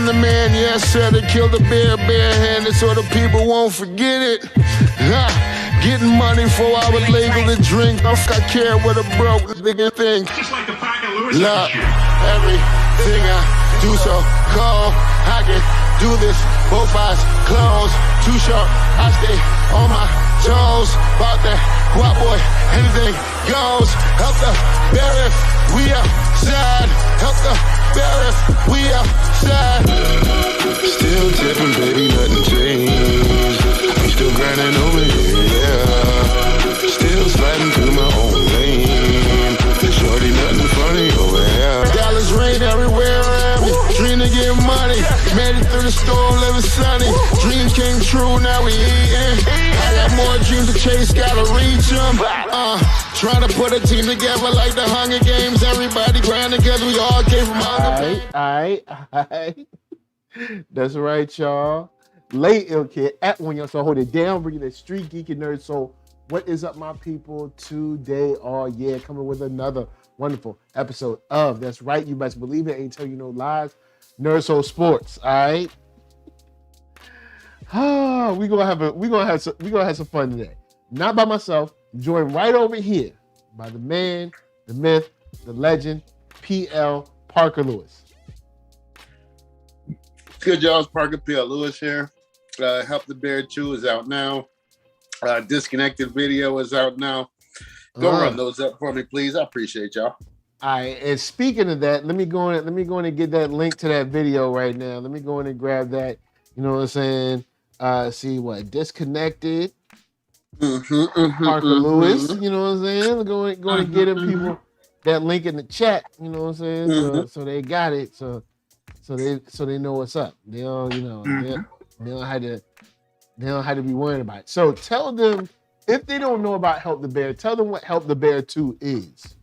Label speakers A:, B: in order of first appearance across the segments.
A: I'm the man, yes sir, that killed the bear barehanded so the people won't forget it. Getting money for I was legal to drink. I care what a broke nigga think.
B: Just like the pack of Lewiz.
A: Look, everything I do so cold. I can do this, both eyes closed. Too short, I stay on my toes. About that guap boy, anything goes. Help the bear if we outside. Help the bear if we outside. Still tipping, baby, nothing changed. I'm still grinding over here, yeah. Still sliding through my own lane. Shorty, nothing funny over here. Dollars rain everywhere around me. Dream to get money. Made it through the storm, living sunny. Dreams came true, now we eating. I got more dreams to chase, gotta reach them. Trying to put a team together like the Hunger Games. Everybody grinding cause we all came from Hunger.
C: All right. That's right, y'all. Late Ill Kid at OneYoungsta. Hold it down, bringing the StreetGeek and NERDSoul. What is up, my people? Today, coming with another wonderful episode of, that's right, you best believe it, ain't tell you no lies, NERDSoul Sports. All right. We're gonna have some fun today. Not by myself. Joined right over here by the man, the myth, the legend, PL Parker Lewis.
D: Good, y'all. It's Parker PL Lewis here. Help the Bear 2 is out now. Disconnected video is out now. Go run those up for me, please. I appreciate y'all.
C: All right, and speaking of that, let me go in and get that link to that video right now. Let me go in and grab that. You know what I'm saying? See what? Disconnected. Parker Lewis. You know what I'm saying? Go and get them people that link in the chat. You know what I'm saying? So they got it. So they know what's up. They don't, they don't have to be worrying about it. So tell them, if they don't know about Help the Bear, tell them what Help the Bear 2 is.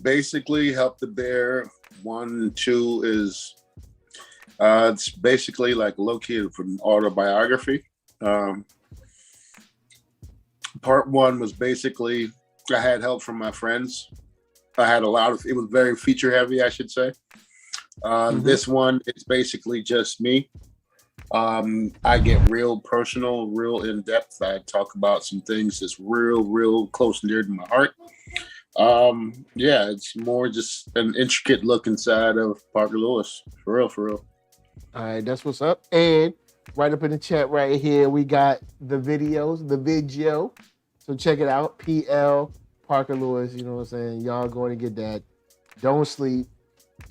D: Basically, Help the Bear 1 and 2 is it's basically like located from autobiography. Part 1 was basically I had help from my friends. I had it was very feature heavy, I should say. This one is basically just me. I get real personal, real in depth. I talk about some things that's real close and dear to my heart. It's more just an intricate look inside of Parker Lewis. For real.
C: All right, that's what's up. And right up in the chat right here, we got the video. So check it out. PL Parker Lewis, you know what I'm saying? Y'all going to get that. Don't sleep.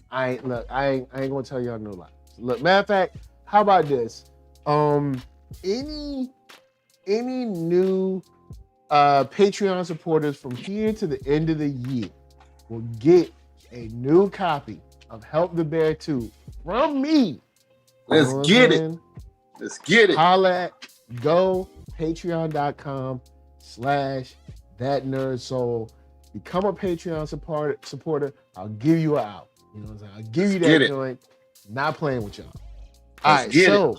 C: I ain't gonna tell y'all no lies. Look, matter of fact, how about this? Any new Patreon supporters from here to the end of the year will get a new copy of Help the Bear 2 from me.
D: Let's get it.
C: Holla at go patreon.com/ThatNERDSoul. Become a Patreon supporter. I'll give you an out. You know what I'm saying? I'll give you that joint. Not playing with y'all. All right, so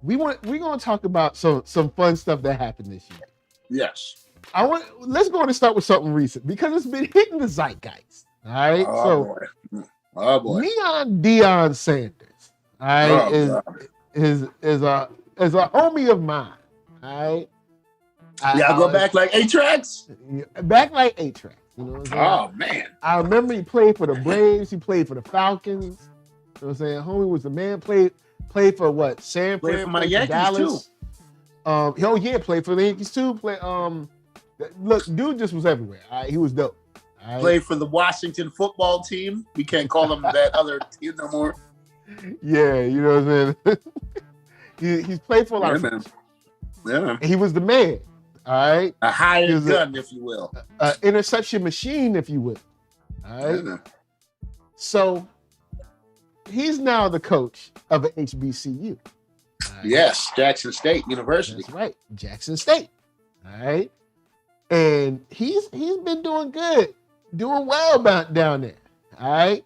C: we're gonna talk about some fun stuff that happened this year.
D: Yes.
C: Let's go and start with something recent because it's been hitting the zeitgeist. All right.
D: Oh boy.
C: Neon Deion Sanders. All right, is a homie of mine. All right.
D: Y'all go back like 8 tracks?
C: Back like 8 tracks. You know what I'm saying?
D: Oh man.
C: I remember he played for the Braves, he played for the Falcons. You know what I'm saying? Homie was the man, played for what? San Fran,
D: played for my Yankees Dallas.
C: Too. Played for the Yankees too. Look, dude just was everywhere. All right, he was dope. All right?
D: Played for the Washington football team. We can't call them that other team no more.
C: Yeah, you know what I'm saying? He's played for a lot of
D: man. Yeah.
C: He was the man. All right.
D: A hired gun, if you will.
C: Interception machine, if you will. All right.
D: Yeah.
C: So he's now the coach of HBCU.
D: Right? Yes, Jackson State University.
C: That's right, Jackson State. All right. And he's been doing good, doing well down there. All right.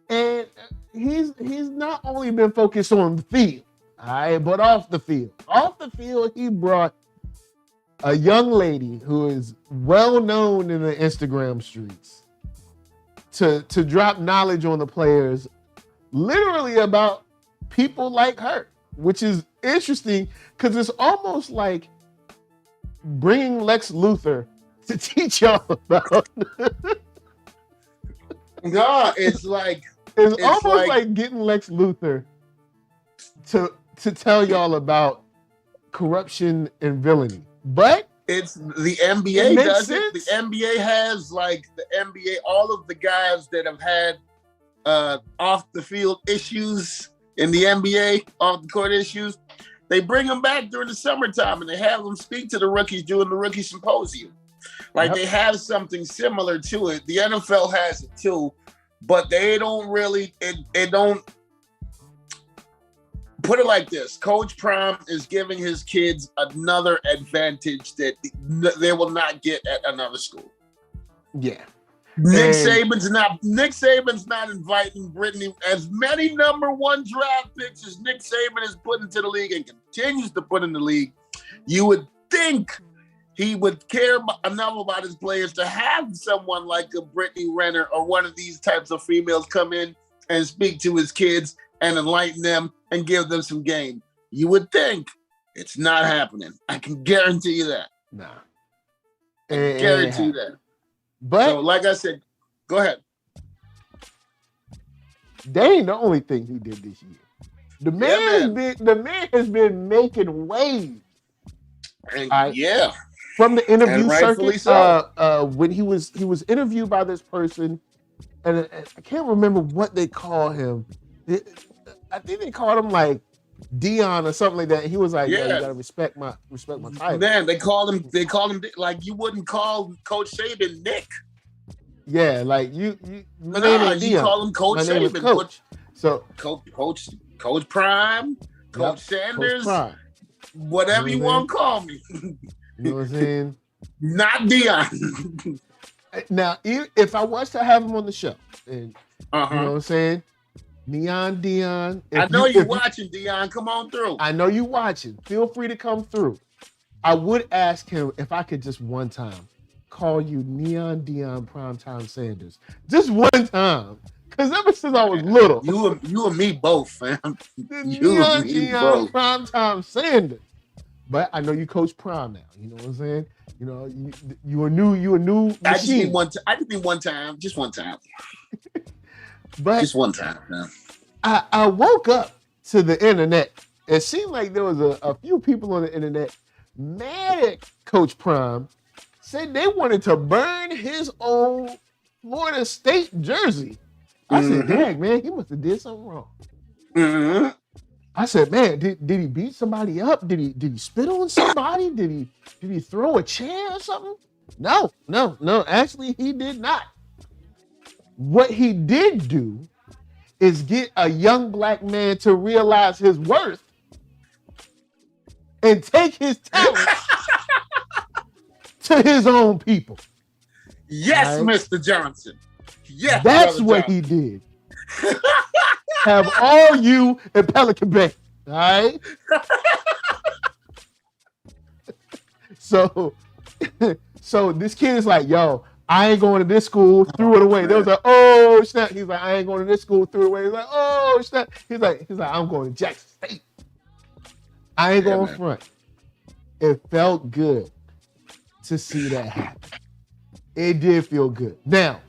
C: And he's not only been focused on the field, all right, but off the field. Off the field, he brought a young lady who is well known in the Instagram streets to drop knowledge on the players literally about people like her, which is interesting because it's almost like bringing Lex Luthor to teach y'all about.
D: No, it's like
C: it's almost like getting Lex Luthor to tell y'all about corruption and villainy. But
D: it's the NBA does it. The NBA has like the NBA, all of the guys that have had off the field issues in the NBA, off the court issues, they bring them back during the summertime and they have them speak to the rookies during the rookie symposium. Like they have something similar to it. The NFL has it too, but they don't really, it don't, put it like this. Coach Prime is giving his kids another advantage that they will not get at another school.
C: Yeah.
D: Nick Saban's not inviting Brittany. As many number one draft picks as Nick Saban has put into the league and continues to put in the league, you would think he would care enough about his players to have someone like a Brittany Renner or one of these types of females come in and speak to his kids and enlighten them and give them some game. You would think. It's not happening. I can guarantee you that.
C: Nah.
D: I can guarantee that.
C: But
D: so, like I said, go ahead.
C: That ain't the only thing he did this year. The man has been making waves.
D: Yeah.
C: From the interview
D: circuit,
C: when he was interviewed by this person, and I can't remember what they call him. I think they called him like Dion or something like that. And he was like, "Yeah, you gotta respect my title."
D: Man, they called him like you wouldn't call Coach Saban Nick.
C: Yeah, like you
D: call him Coach Saban.
C: Coach. So
D: Coach Prime, Coach Sanders,
C: Coach Prime.
D: Whatever you want to call me.
C: You know what I'm saying?
D: Not Dion.
C: Now, if I was to have him on the show, and you know what I'm saying? Neon Dion.
D: I know you're watching, Dion. Come on through.
C: I know you watching. Feel free to come through. I would ask him if I could just one time call you Neon Dion Primetime Sanders. Just one time. Because ever since I was little.
D: You and me both, fam.
C: Neon Dion Primetime Sanders. But I know you coach Prime now. You know what I'm saying? You know, you a new machine.
D: I just need one time. Just one time.
C: But
D: just one time, man.
C: I woke up to the internet. It seemed like there was a few people on the internet mad at Coach Prime, said they wanted to burn his old Florida State jersey. I said, dang, man, he must have did something wrong.
D: Mm-hmm.
C: I said, man, did he beat somebody up? Did he spit on somebody? Did he throw a chair or something? No. Actually, he did not. What he did do is get a young black man to realize his worth and take his talent to his own people.
D: Yes, right? Mr. Johnson. Yes,
C: that's what he did. Have all you in Pelican Bay. All right? So this kid is like, yo, I ain't going to this school, threw it away. They was like, oh, snap. He's like, I ain't going to this school, threw it away. He's like, oh, snap. He's like, I'm going to Jackson State. I ain't going front. It felt good to see that happen. It did feel good. Now,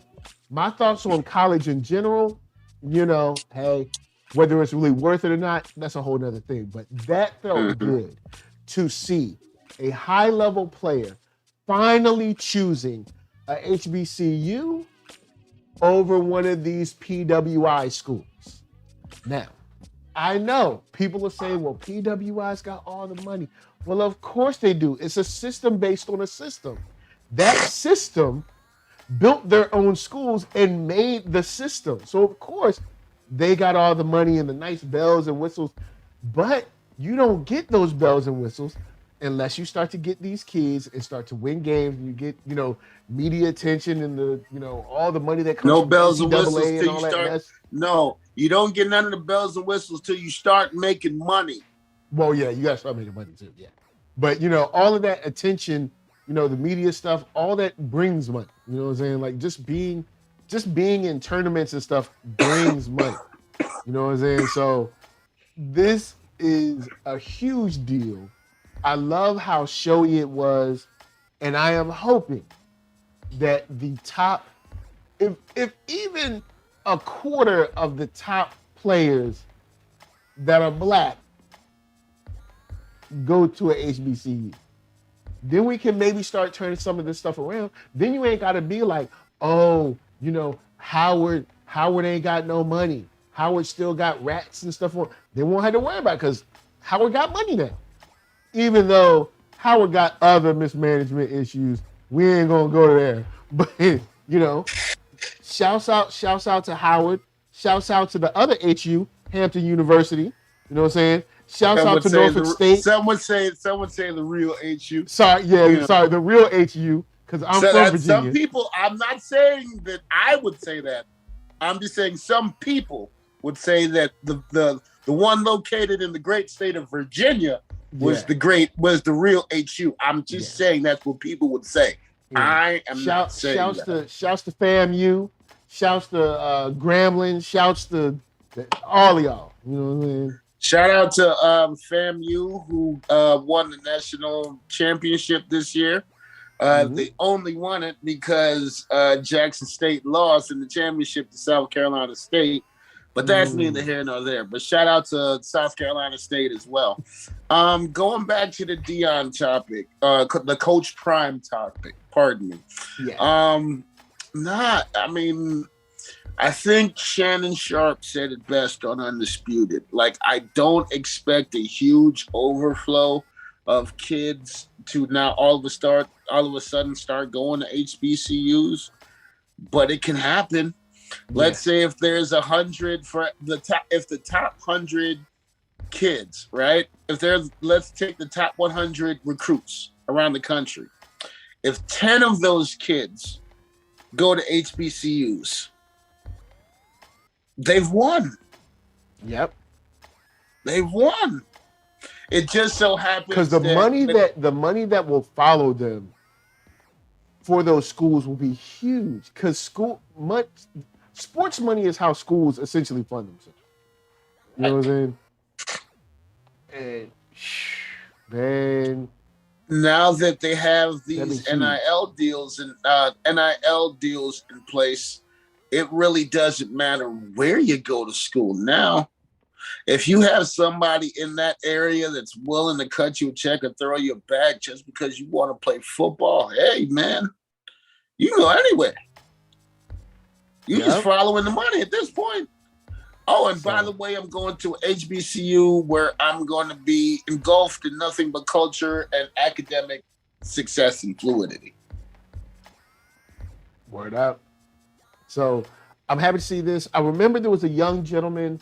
C: my thoughts on college in general, you know, hey, whether it's really worth it or not, that's a whole nother thing. But that felt good to see a high-level player finally choosing a HBCU over one of these PWI schools. Now, I know people are saying, well, PWI's got all the money. Well, of course they do. It's a system based on a system. That system built their own schools and made the system. So, of course, they got all the money and the nice bells and whistles. But you don't get those bells and whistles unless you start to get these kids and start to win games and you get, you know, media attention and the, you know, all the money that comes
D: no
C: from
D: bells and
C: NCAA
D: whistles
C: and
D: till
C: all
D: you
C: that
D: start.
C: mess.
D: No, you don't get none of the bells and whistles till you start making money.
C: Well, yeah, you gotta start making money too, yeah. But you know, all of that attention, you know, the media stuff, all that brings money. You know what I'm saying? Like just being in tournaments and stuff brings money. You know what I'm saying? So this is a huge deal. I love how showy it was, and I am hoping that the top, if even a quarter of the top players that are black go to a HBCU, then we can maybe start turning some of this stuff around. Then you ain't got to be like, oh, you know, Howard ain't got no money. Howard still got rats and stuff. They won't have to worry about it because Howard got money now. Even though Howard got other mismanagement issues, we ain't gonna go there. But you know, shouts out to Howard. Shouts out to the other HU, Hampton University. You know what I'm saying? Shouts out to Norfolk State.
D: Someone say the real HU.
C: Sorry, the real HU, because I'm from Virginia.
D: Some people, I'm not saying that I would say that. I'm just saying some people would say that the one located in the great state of Virginia was the real HU. I'm just saying that's what people would say. Yeah. I am not saying that.
C: Shouts to FAMU, shouts to Grambling, shouts to all of y'all. You know what I mean?
D: Shout out to FAMU who won the national championship this year. They only won it because Jackson State lost in the championship to South Carolina State. But that's neither here nor there. But shout out to South Carolina State as well. Going back to the Dion topic, the Coach Prime topic, pardon me.
C: Yeah.
D: I think Shannon Sharp said it best on Undisputed. Like, I don't expect a huge overflow of kids to now all of a sudden start going to HBCUs, but it can happen. Let's say if there's 100 for the top, if the top 100 kids, right? Let's take the top 100 recruits around the country. If 10 of those kids go to HBCUs, they've won.
C: Yep.
D: They've won. It just so happens
C: because the money that will follow them for those schools will be huge. Because sports money is how schools essentially fund themselves. You know what I'm saying? And man,
D: now that they have these NIL deals in place, it really doesn't matter where you go to school now. If you have somebody in that area that's willing to cut you a check or throw you a bag just because you want to play football, hey, man, you can go anywhere. You just following the money at this point. Oh, and by the way, I'm going to HBCU where I'm going to be engulfed in nothing but culture and academic success and fluidity.
C: Word up. So I'm happy to see this. I remember there was a young gentleman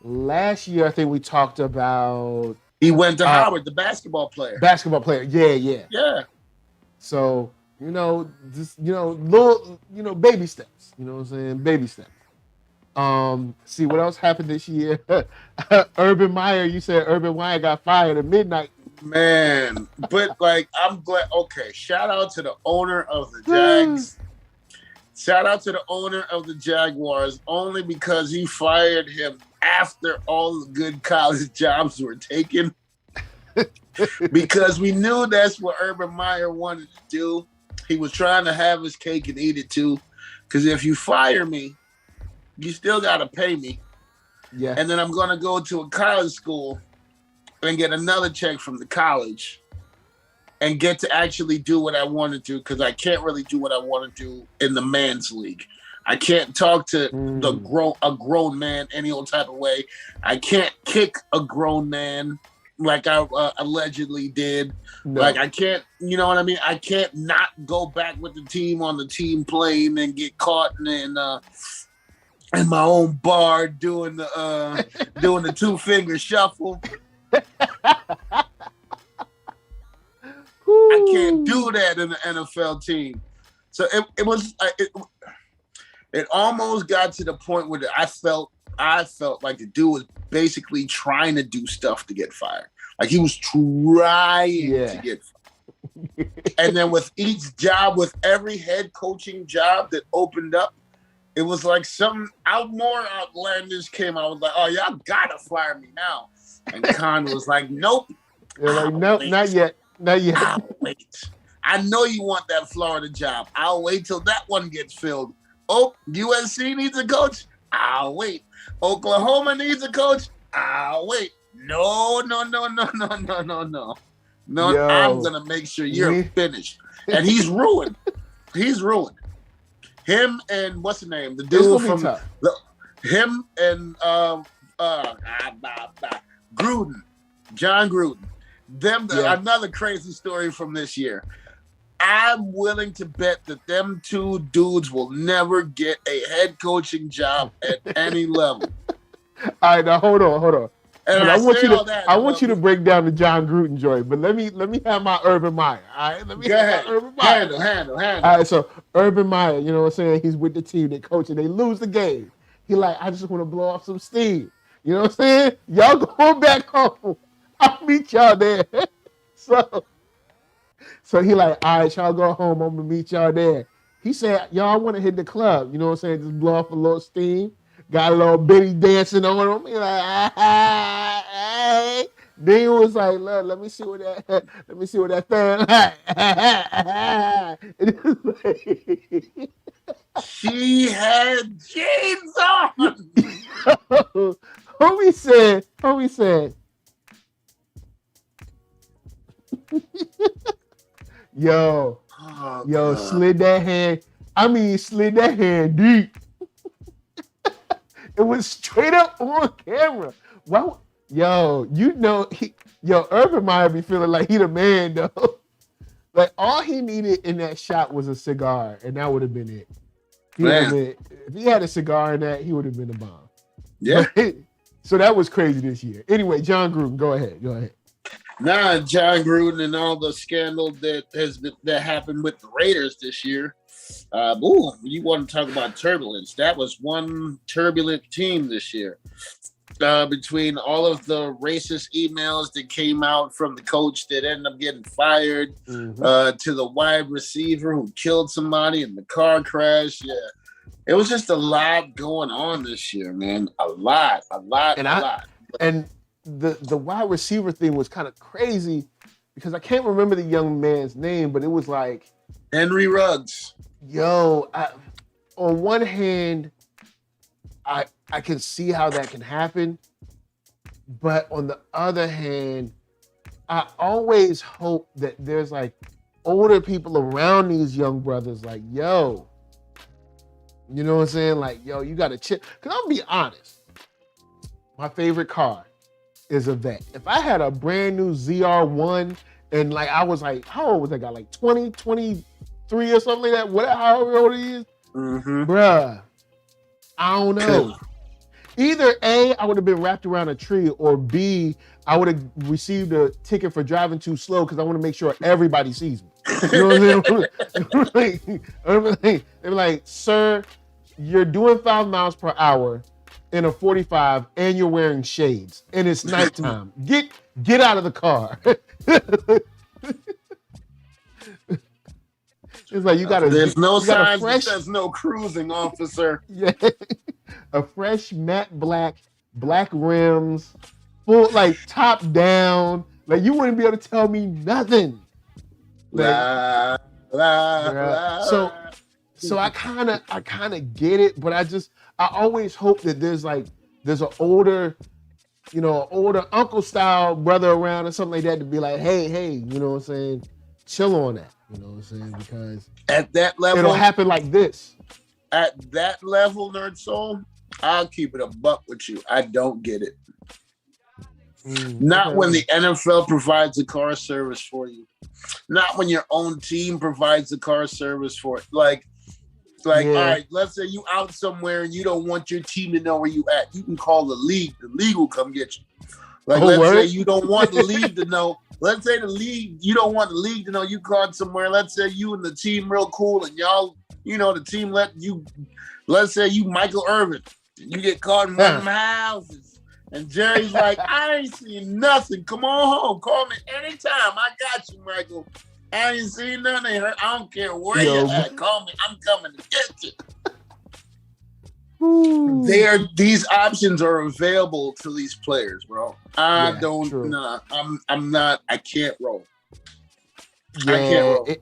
C: last year. I think we talked about.
D: He went to Howard, the basketball player.
C: Yeah. So little, baby steps. You know what I'm saying? Baby steps. See what else happened this year. Urban Meyer. You said Urban Meyer got fired at midnight.
D: Man, but I'm glad. Okay, shout out to the owner of the Jags. Shout out to the owner of the Jaguars, only because he fired him after all the good college jobs were taken. Because we knew that's what Urban Meyer wanted to do. He was trying to have his cake and eat it too. Because if you fire me, you still got to pay me.
C: Yeah.
D: And then I'm going to go to a college school and get another check from the college and get to actually do what I want to do, because I can't really do what I want to do in the man's league. I can't talk to a grown man any old type of way. I can't kick a grown man like I allegedly did. No. Like I can't, you know what I mean? I can't not go back with the team on the team plane and get caught in my own bar doing the 2-finger shuffle. I can't do that in the NFL team. So it almost got to the point where I felt like the dude was basically trying to do stuff to get fired. Like he was trying to get fired. And then with each job, with every head coaching job that opened up, it was like something more outlandish came. I was like, oh, y'all gotta fire me now. And Khan was like, nope.
C: You're like, nope, not yet. Not yet.
D: I'll wait. I know you want that Florida job. I'll wait till that one gets filled. Oh, USC needs a coach? I'll wait. Oklahoma needs a coach? I'll wait. No. No, yo, I'm going to make sure you're finished. And he's ruined. He's ruined. Him and what's the name? The dude from him and Gruden, John Gruden. Another crazy story from this year. I'm willing to bet that them two dudes will never get a head coaching job at any level.
C: All right, now hold on. And I want you to break down the John Gruden joint, but let me have my Urban Meyer. All right, let me
D: go ahead.
C: Urban Meyer.
D: Handle.
C: All right, so Urban Meyer, you know what I'm saying? He's with the team, they coach, and they lose the game. He like, I just want to blow off some steam. You know what I'm saying? Y'all go back home. I'll meet y'all there. So he like, all right, y'all go home. I'm gonna meet y'all there. He said, y'all want to hit the club. You know what I'm saying? Just blow off a little steam. Got a little bitty dancing on him. He like, hey. Then he was like, look, let me see what that thing.
D: She had jeans on.
C: Homie said. Yo, God. Slid that hand deep. It was straight up on camera. Well, Urban Meyer be feeling like he the man though. Like all he needed in that shot was a cigar, and that would have been it. If he had a cigar in that, he would have been a bomb.
D: Yeah.
C: So that was crazy this year. Anyway, John Gruden, go ahead.
D: Nah, John Gruden and all the scandal that happened with the Raiders this year. You want to talk about turbulence? That was one turbulent team this year. Between all of the racist emails that came out from the coach that ended up getting fired, to the wide receiver who killed somebody in the car crash. Yeah, it was just a lot going on this year, man. A lot.
C: And the wide receiver thing was kind of crazy because I can't remember the young man's name, but it was like
D: Henry Ruggs.
C: Yo, on one hand, I can see how that can happen, but on the other hand, I always hope that there's like older people around these young brothers, like, yo, you know what I'm saying? Like, yo, you got to chill. Because I'll be honest, my favorite car is a vet. If I had a brand new ZR1 and like I was like, how old was that guy? Like 20, 23 or something like that? Whatever, however old he is. Bruh, I don't know. Either A, I would have been wrapped around a tree, or B, I would have received a ticket for driving too slow because I want to make sure everybody sees me. You know what I'm saying? They're like, sir, you're doing 5 miles per hour in a 45 and you're wearing shades and it's nighttime. Get out of the car. It's like you got to.
D: There's no signs that says no cruising, officer.
C: Yeah, a fresh matte black rims, full like top down. Like you wouldn't be able to tell me nothing. Like, So I kind of get it, but I always hope that there's an older uncle style brother around or something like that to be like, hey, you know what I'm saying? Chill on that. You know what I'm saying? Because
D: at that level,
C: it'll happen like this.
D: At that level, NERDSoul, I'll keep it a buck with you. I don't get it. Not when the NFL provides a car service for you. Not when your own team provides a car service for it. Like, all right, let's say you out somewhere and you don't want your team to know where you at. You can call the league. The league will come get you. Like, let's say you don't want the league to know. Let's say you don't want the league to know you caught somewhere. Let's say you and the team real cool and y'all, the team let's say you Michael Irvin and you get caught in one of them houses. And Jerry's like, I ain't seen nothing. Come on home. Call me anytime. I got you, Michael. I ain't seen nothing. I don't care where you're at. Call me. I'm coming to get you. These options are available to these players, bro. I can't roll.
C: Yeah,
D: I can't roll. I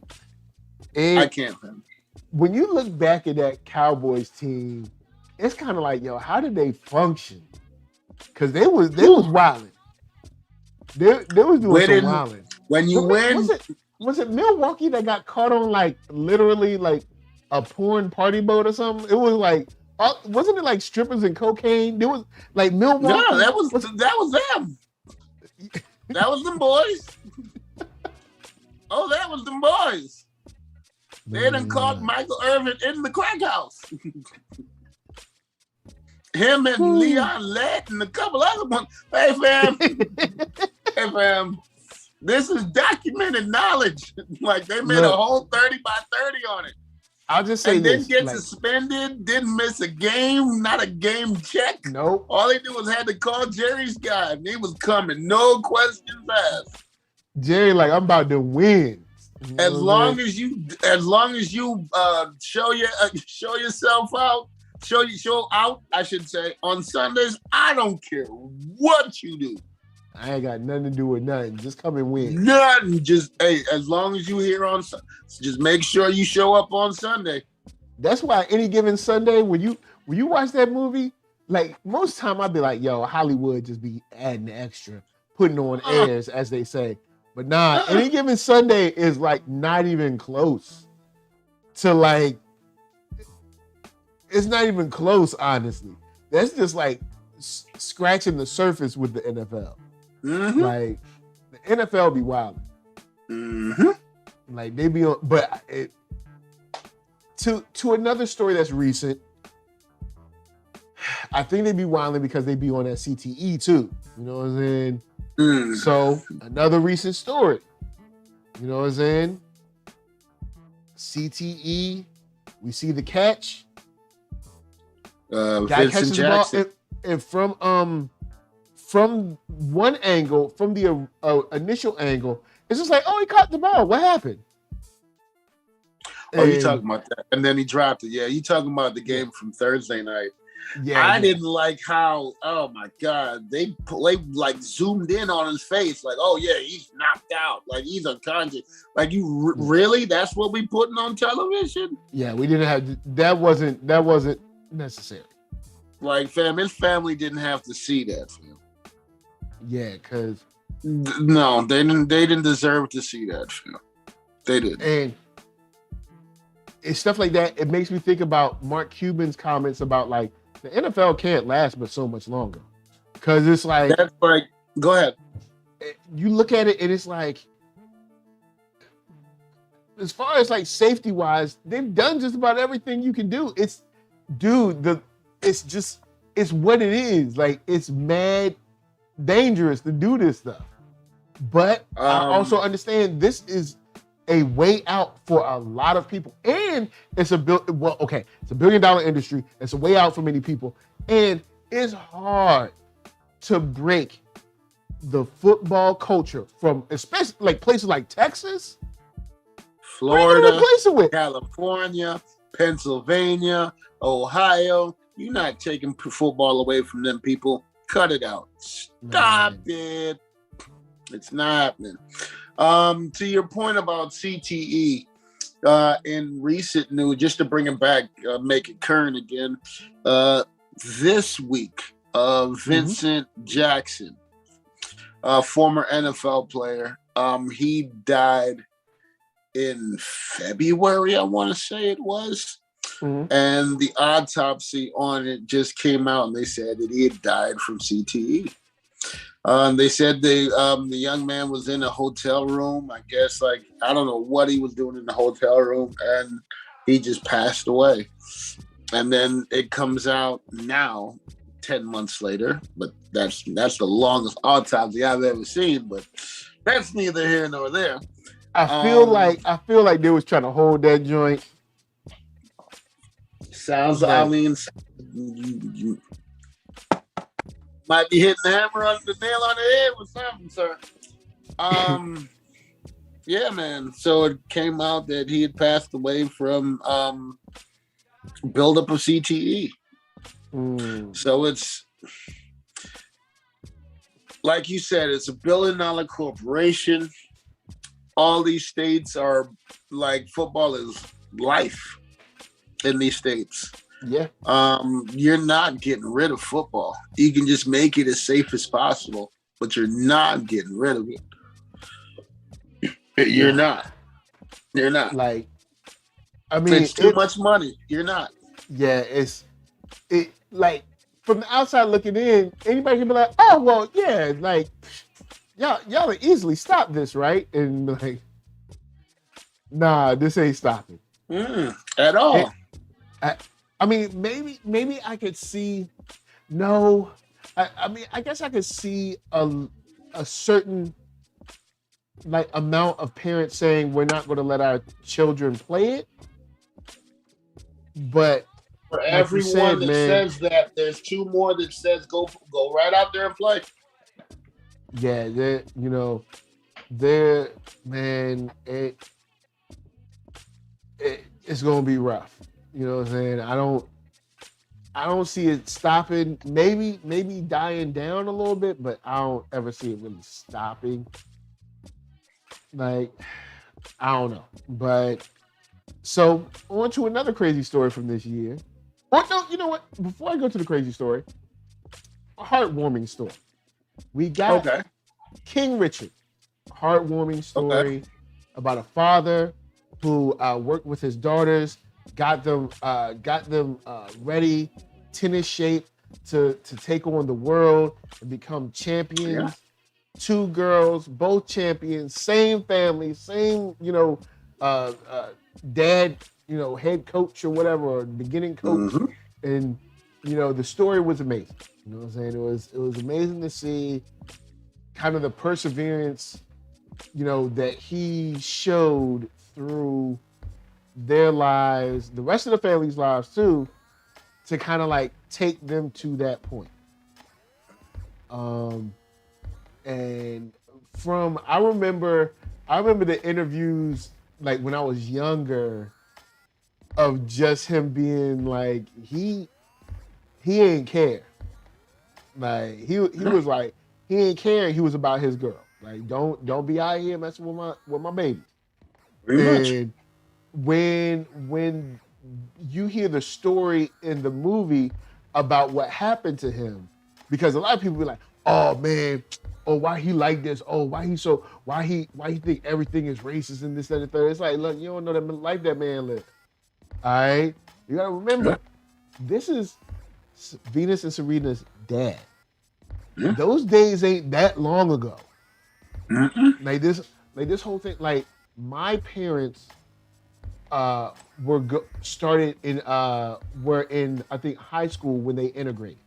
D: can't.
C: When you look back at that Cowboys team, it's kind of like, yo, how did they function? Because they was wilding. They was doing some wilding.
D: When you win,
C: was it Milwaukee that got caught on like literally like a porn party boat or something? It was like, wasn't it like strippers and cocaine? There was like Milwaukee.
D: No, that was them. That was them boys. Oh, that was them boys. They done caught Michael Irvin in the crack house. Him and Leon Lett and a couple other ones. Hey, fam. This is documented knowledge. Like, they made a whole 30 by 30 on it.
C: I'll just say
D: and
C: this.
D: Didn't get suspended, didn't miss a game, not a game check.
C: Nope.
D: All they did was had to call Jerry's guy, and he was coming. No questions asked.
C: Jerry, like, I'm about to win.
D: As long as you show yourself out, show out, I should say, on Sundays, I don't care what you do.
C: I ain't got nothing to do with nothing. Just come and win.
D: Nothing. Just, hey, as long as you here on Sunday, just make sure you show up on Sunday.
C: That's why any given Sunday, when you watch that movie, like most time I'd be like, yo, Hollywood just be adding extra, putting on airs, as they say. But nah, any given Sunday is like not even close to like, it's not even close, honestly. That's just like scratching the surface with the NFL.
D: Mm-hmm.
C: Like the NFL be wilding.
D: Mm-hmm.
C: Like they be on, but to another story that's recent, I think they be wilding because they be on that CTE too. You know what I'm saying? So another recent story. You know what I'm saying? CTE. We see the catch. Guy
D: Vincent Jackson.
C: And from one angle, from the initial angle, it's just like, oh, he caught the ball. What happened?
D: Oh, you talking about that? And then he dropped it. Yeah, you talking about the game from Thursday night? Yeah, I didn't like how. Oh my God, they like zoomed in on his face, like, oh yeah, he's knocked out, like he's unconscious. Like you really? That's what we putting on television?
C: Yeah, we didn't have that. Wasn't necessary.
D: Like, fam, his family didn't have to see that, fam.
C: Yeah, because
D: no, they didn't deserve to see that, fam. They didn't.
C: And it's stuff like that. It makes me think about Mark Cuban's comments about like the NFL can't last but so much longer. Because it's like,
D: that's like, go ahead.
C: You look at it and it's like, as far as like safety wise, they've done just about everything you can do. It's what it is. Like, it's mad dangerous to do this stuff. But I also understand this is a way out for a lot of people. And it's it's a $1 billion industry. It's a way out for many people. And it's hard to break the football culture from, especially like places like Texas,
D: Florida, California, Pennsylvania, Ohio. You're not taking football away from them people. Cut it out. Stop it. It's not happening. To your point about CTE, in recent news, just to bring it back, make it current again, this week, Vincent Jackson, former NFL player, he died in February, I want to say it was. And the autopsy on it just came out, and they said that he had died from CTE. They said the young man was in a hotel room. I guess, like, I don't know what he was doing in the hotel room, and he just passed away. And then it comes out now, 10 months later. But that's the longest autopsy I've ever seen. But that's neither here nor there.
C: I feel like they was trying to hold that joint.
D: Sounds like, I mean, you might be hitting the hammer on the nail on the head with something, sir. Yeah, man. So it came out that he had passed away from buildup of CTE. So it's like you said, it's $1 billion corporation. All these states are like football is life in these states.
C: Yeah.
D: You're not getting rid of football. You can just make it as safe as possible, but you're not getting rid of it. You're not. You're not.
C: Like, I mean,
D: it's too much money. You're not.
C: Yeah, it like from the outside looking in, anybody can be like, oh well, yeah, like y'all will easily stop this, right? And like, nah, this ain't stopping
D: at all.
C: I mean, maybe I could see. No, I mean, I guess I could see a certain like amount of parents saying we're not going to let our children play it, but
D: for everyone that says that, there's 2 more that says go right out there and play.
C: Yeah, they're man, it's gonna be rough. You know what I'm saying? I don't see it stopping. Maybe dying down a little bit, but I don't ever see it really stopping. Like, I don't know. But so on to another crazy story from this year. Or no, you know what? Before I go to the crazy story, a heartwarming story. We got King Richard, a heartwarming story about a father who worked with his daughters, got them ready, tennis shape to take on the world and become champions. Yeah. 2 girls, both champions, same family, same dad, head coach or whatever, or beginning coach, and the story was amazing. You know what I'm saying? It was amazing to see kind of the perseverance, that he showed through their lives, the rest of the family's lives too, to kind of like take them to that point. And I remember the interviews like when I was younger of just him being like he ain't care. Like he was like he ain't caring. He was about his girl. Like don't be out here messing with my baby.
D: Pretty much.
C: When you hear the story in the movie about what happened to him, because a lot of people be like, oh man, oh why he like this, oh why he think everything is racist and this, that, and the third. It's like, look, you don't know the life that man lived. All right, you gotta remember, this is Venus and Serena's dad. Those days ain't that long ago. Like this whole thing, like my parents were in I think high school when they integrated.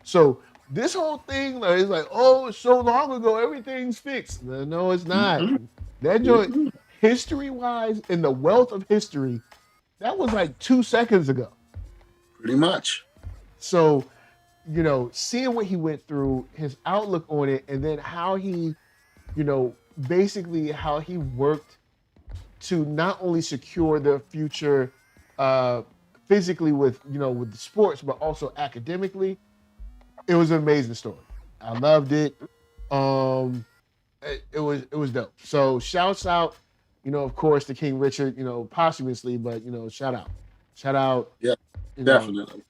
C: So this whole thing is like, oh, it's so long ago, everything's fixed. No, it's not. That joint, history-wise, in the wealth of history, that was like 2 seconds ago.
D: Pretty much.
C: So, seeing what he went through, his outlook on it, and then how he, basically how he worked to not only secure their future physically with the sports, but also academically. It was an amazing story. I loved it. It was dope. So shouts out, of course, to King Richard, posthumously, but shout out. Yeah,
D: definitely.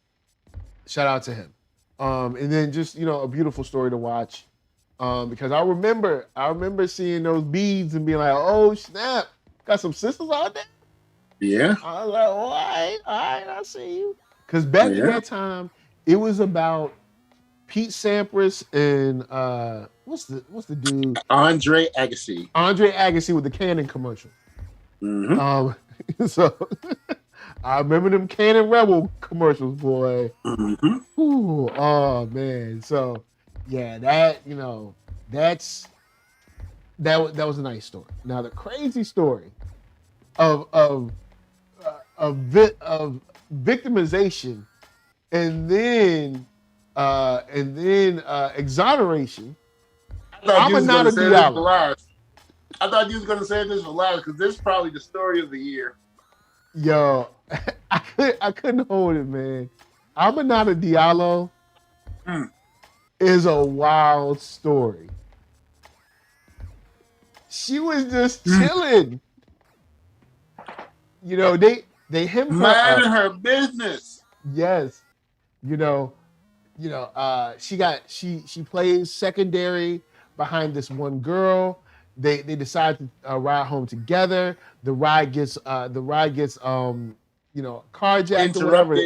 C: Shout out to him. And then just a beautiful story to watch. Because I remember seeing those beads and being like, oh snap, got some sisters out there.
D: Yeah.
C: I was like, all right, I see you. Because back in that time, it was about Pete Sampras and what's the dude?
D: Andre Agassi.
C: Andre Agassi with the Canon commercial. So I remember them Canon Rebel commercials, boy. Ooh, oh man. So yeah, that that was a nice story. Now the crazy story of victimization and then exoneration.
D: I thought you was going to say this for last because this is probably the story of the year.
C: Yo, I couldn't hold it, man. Aminata Diallo is a wild story. She was just chilling. You know, they hemmed her
D: Mind
C: up.
D: her business.
C: Yes. She plays secondary behind this one girl. They decide to ride home together. The ride gets carjacked or whatever.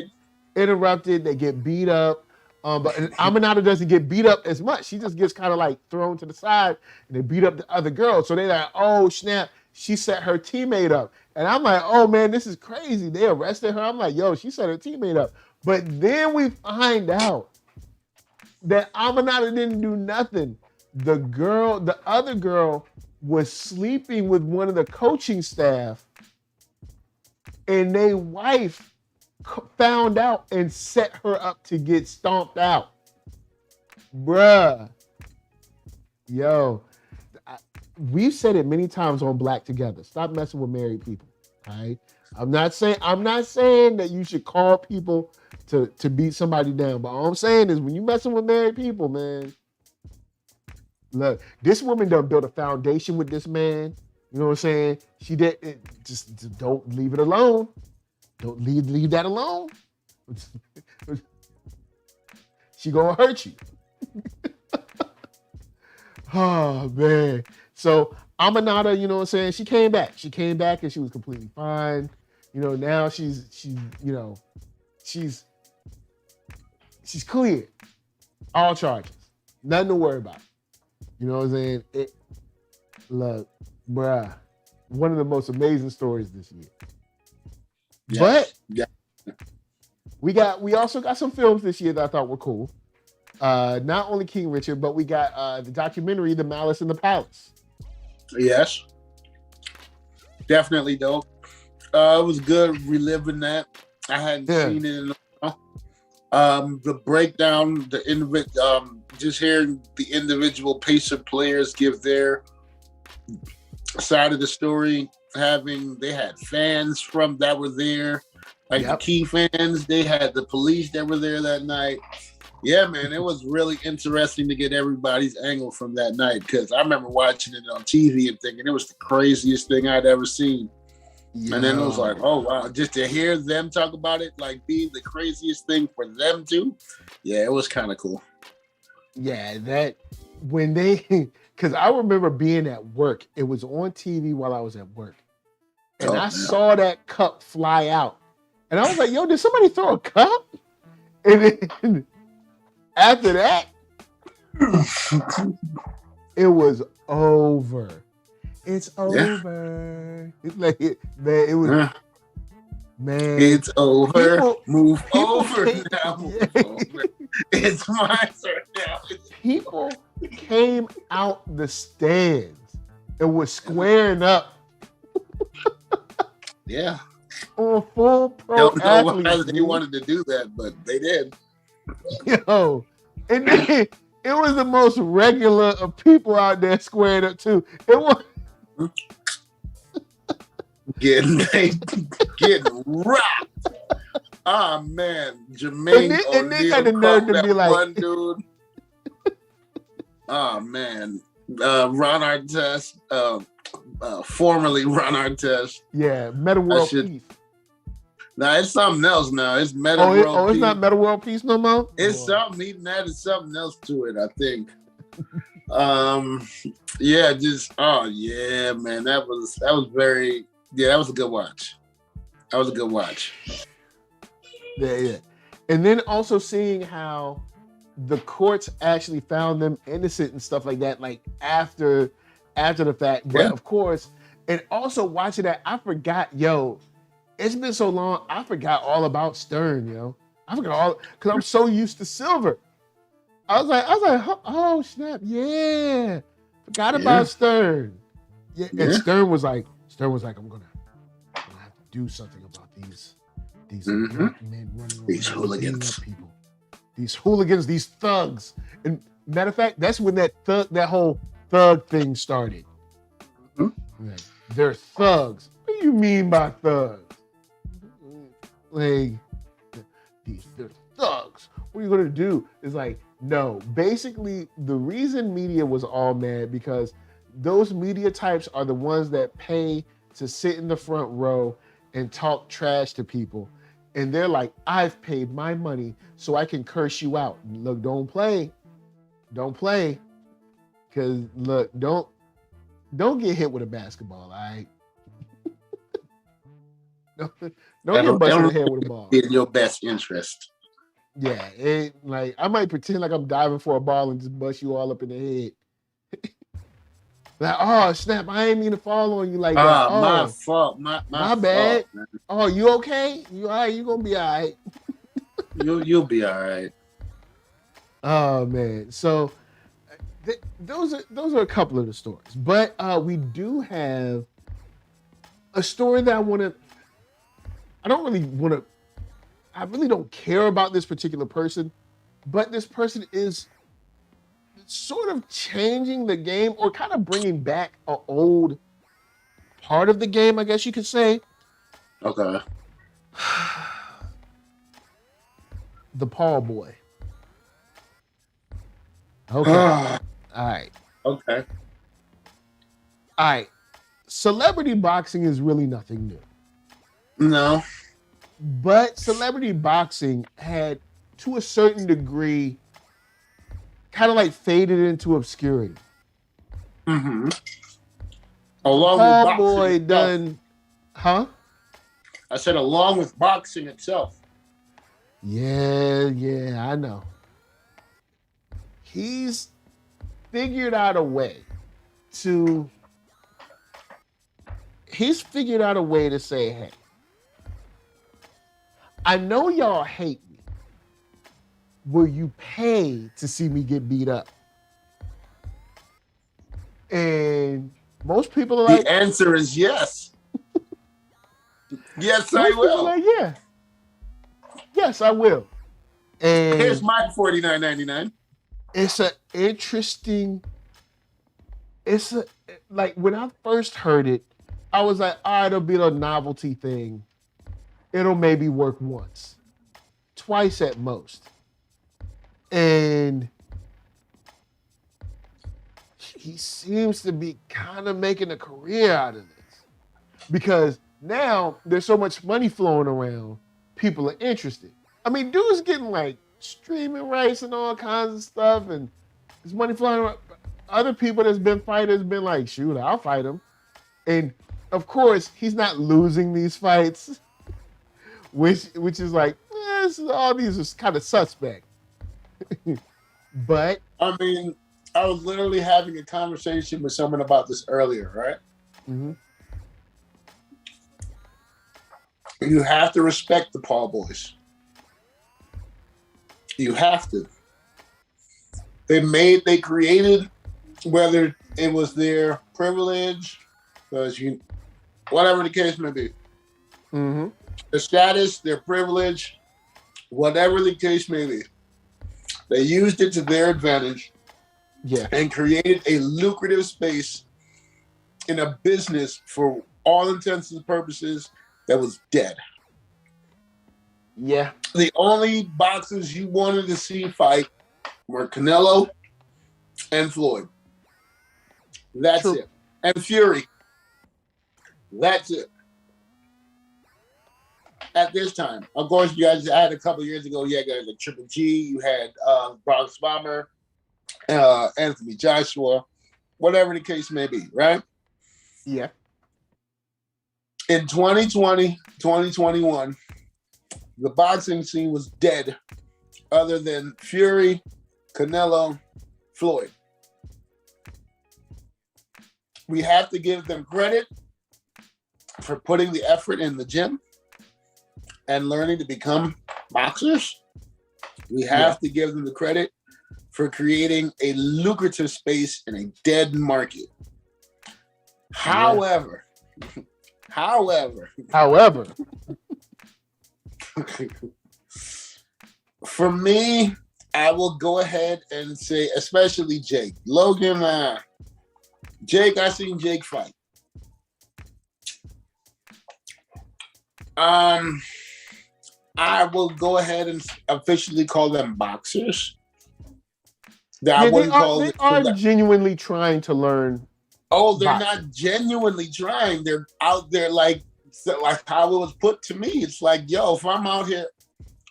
C: Interrupted. They get beat up. But Aminata doesn't get beat up as much. She just gets kind of like thrown to the side, and they beat up the other girl. So they're like, oh snap, she set her teammate up. And I'm like, oh man, this is crazy. They arrested her. I'm like, yo, she set her teammate up. But then we find out that Aminata didn't do nothing. The other girl was sleeping with one of the coaching staff, and their wife found out and set her up to get stomped out. Bruh. Yo, we've said it many times on Black Together. Stop messing with married people. All right. I'm not saying that you should call people to beat somebody down, but all I'm saying is when you messing with married people, man, look, this woman done built a foundation with this man. You know what I'm saying? She did just don't leave it alone. Don't leave that alone. She gonna hurt you. Oh man. So Aminata, you know what I'm saying? She came back and she was completely fine. You know, now she's cleared. All charges. Nothing to worry about. You know what I'm saying? Look, bruh, one of the most amazing stories this year. Yes. But we also got some films this year that I thought were cool. Not only King Richard, but we got the documentary The Malice in the Palace.
D: Yes. Definitely dope. It was good reliving that. I hadn't seen it in a while. The breakdown, just hearing the individual Pacer players give their side of the story. They had fans from that were there, like the key fans. They had the police that were there that night. Yeah, man, it was really interesting to get everybody's angle from that night, because I remember watching it on TV and thinking it was the craziest thing I'd ever seen. Yeah. And then it was like, oh wow, just to hear them talk about it like being the craziest thing for them too. Yeah, it was kind of cool.
C: Yeah, because I remember being at work. It was on TV while I was at work. And I saw that cup fly out. And I was like, yo, did somebody throw a cup? And then after that, it was over. It's over. It's like, man, it was, man.
D: It's over. Move over now. Move over. It's my turn now.
C: People came out the stands and was squaring up.
D: Yeah.
C: On full pro
D: Don't know
C: athletes,
D: why they wanted to do that, but they did.
C: Yo, and then it was the most regular of people out there squaring up too. It was
D: getting rocked. Ah man, Jermaine
C: and they got the nerve to be like,
D: one dude. Oh man, Ron Artest, formerly Ron Artest.
C: Yeah, Meta World Peace.
D: Nah, it's something else now. It's Meta World Peace.
C: It's not Meta World Peace no more?
D: It's something. He added something else to it, I think. Yeah, oh yeah, man. That was very, that was a good watch. That was a good watch.
C: Yeah. And then also seeing how the courts actually found them innocent and stuff like that, like after the fact. But of course, and also watching that, I forgot, it's been so long, I forgot all about Stern, I forgot all, because I'm so used to Silver. I was like, oh snap, yeah. Forgot about Stern. Yeah. And Stern was like, I'm gonna have to do something about these black men running around,
D: these hooligans,
C: people, these hooligans, these thugs. And matter of fact, that's when that whole thug thing started. Like, they're thugs. What do you mean by thugs? Like, they're thugs. What are you gonna do? It's like, no. Basically, the reason media was all mad because those media types are the ones that pay to sit in the front row and talk trash to people. And they're like, I've paid my money so I can curse you out. Look, don't play. Don't play. Cause look, don't get hit with a basketball, all right? don't get busted in the head with a ball.
D: In your best interest.
C: Yeah, like I might pretend like I'm diving for a ball and just bust you all up in the head. Like, oh snap! I ain't mean to fall on you like that. Oh,
D: my fault. My
C: bad.
D: Fault, man.
C: Oh, you okay? You all right? You gonna be all right?
D: You'll be all right.
C: Oh man! So those are a couple of the stories, but we do have a story that I really don't care about this particular person, but this person is sort of changing the game or kind of bringing back an old part of the game, I guess you could say.
D: Okay.
C: The Paul Boy. Okay. All right.
D: Okay.
C: All right. Celebrity boxing is really nothing new.
D: No.
C: But celebrity boxing had, to a certain degree, kind of like faded into obscurity.
D: Mm-hmm. Along
C: Paul
D: with boxing
C: Boy
D: itself.
C: done, huh?
D: I said along with boxing itself.
C: Yeah, I know. He's figured out a way to say, hey, I know y'all hate me. Will you pay to see me get beat up? And most people are like,
D: the answer is yes. Yes, I
C: most people are
D: will.
C: like, yeah. Yes, I will. And
D: Here's my $49.99.
C: Like when I first heard it, I was like, all right, it'll be a novelty thing. It'll maybe work once, twice at most. And he seems to be kind of making a career out of this because now there's so much money flowing around, people are interested. I mean, dude's getting like streaming rights and all kinds of stuff, and there's money flowing around. Other people that's been fighters been like, shoot, I'll fight him. And of course, he's not losing these fights, which is like, all these are kind of suspect. But
D: I mean, I was literally having a conversation with someone about this earlier, right?
C: mm-hmm.
D: You have to respect the Paul Boys. You have to. They created, whether it was their privilege, whatever the case may be.
C: Mm-hmm.
D: Their status, their privilege, whatever the case may be. They used it to their advantage.
C: Yeah.
D: And created a lucrative space in a business for all intents and purposes that was dead.
C: Yeah.
D: The only boxers you wanted to see fight were Canelo and Floyd. That's
C: True.
D: it. And Fury. That's it. At this time. Of course, you guys had a couple years ago, you had guys like Triple G, you had Bronx Bomber, Anthony Joshua, whatever the case may be, right?
C: Yeah.
D: In 2020, 2021, the boxing scene was dead other than Fury, Canelo, Floyd. We have to give them credit for putting the effort in the gym and learning to become boxers. We have to give them the credit for creating a lucrative space in a dead market. However, for me, I will go ahead and say, especially Jake. Logan, Jake, I seen Jake fight. I will go ahead and officially call them boxers. That I
C: Yeah,
D: wouldn't call
C: they
D: it.
C: are genuinely trying to learn.
D: Oh, they're
C: boxing.
D: not genuinely trying. They're out there like how it was put to me. It's like, yo, if I'm out here,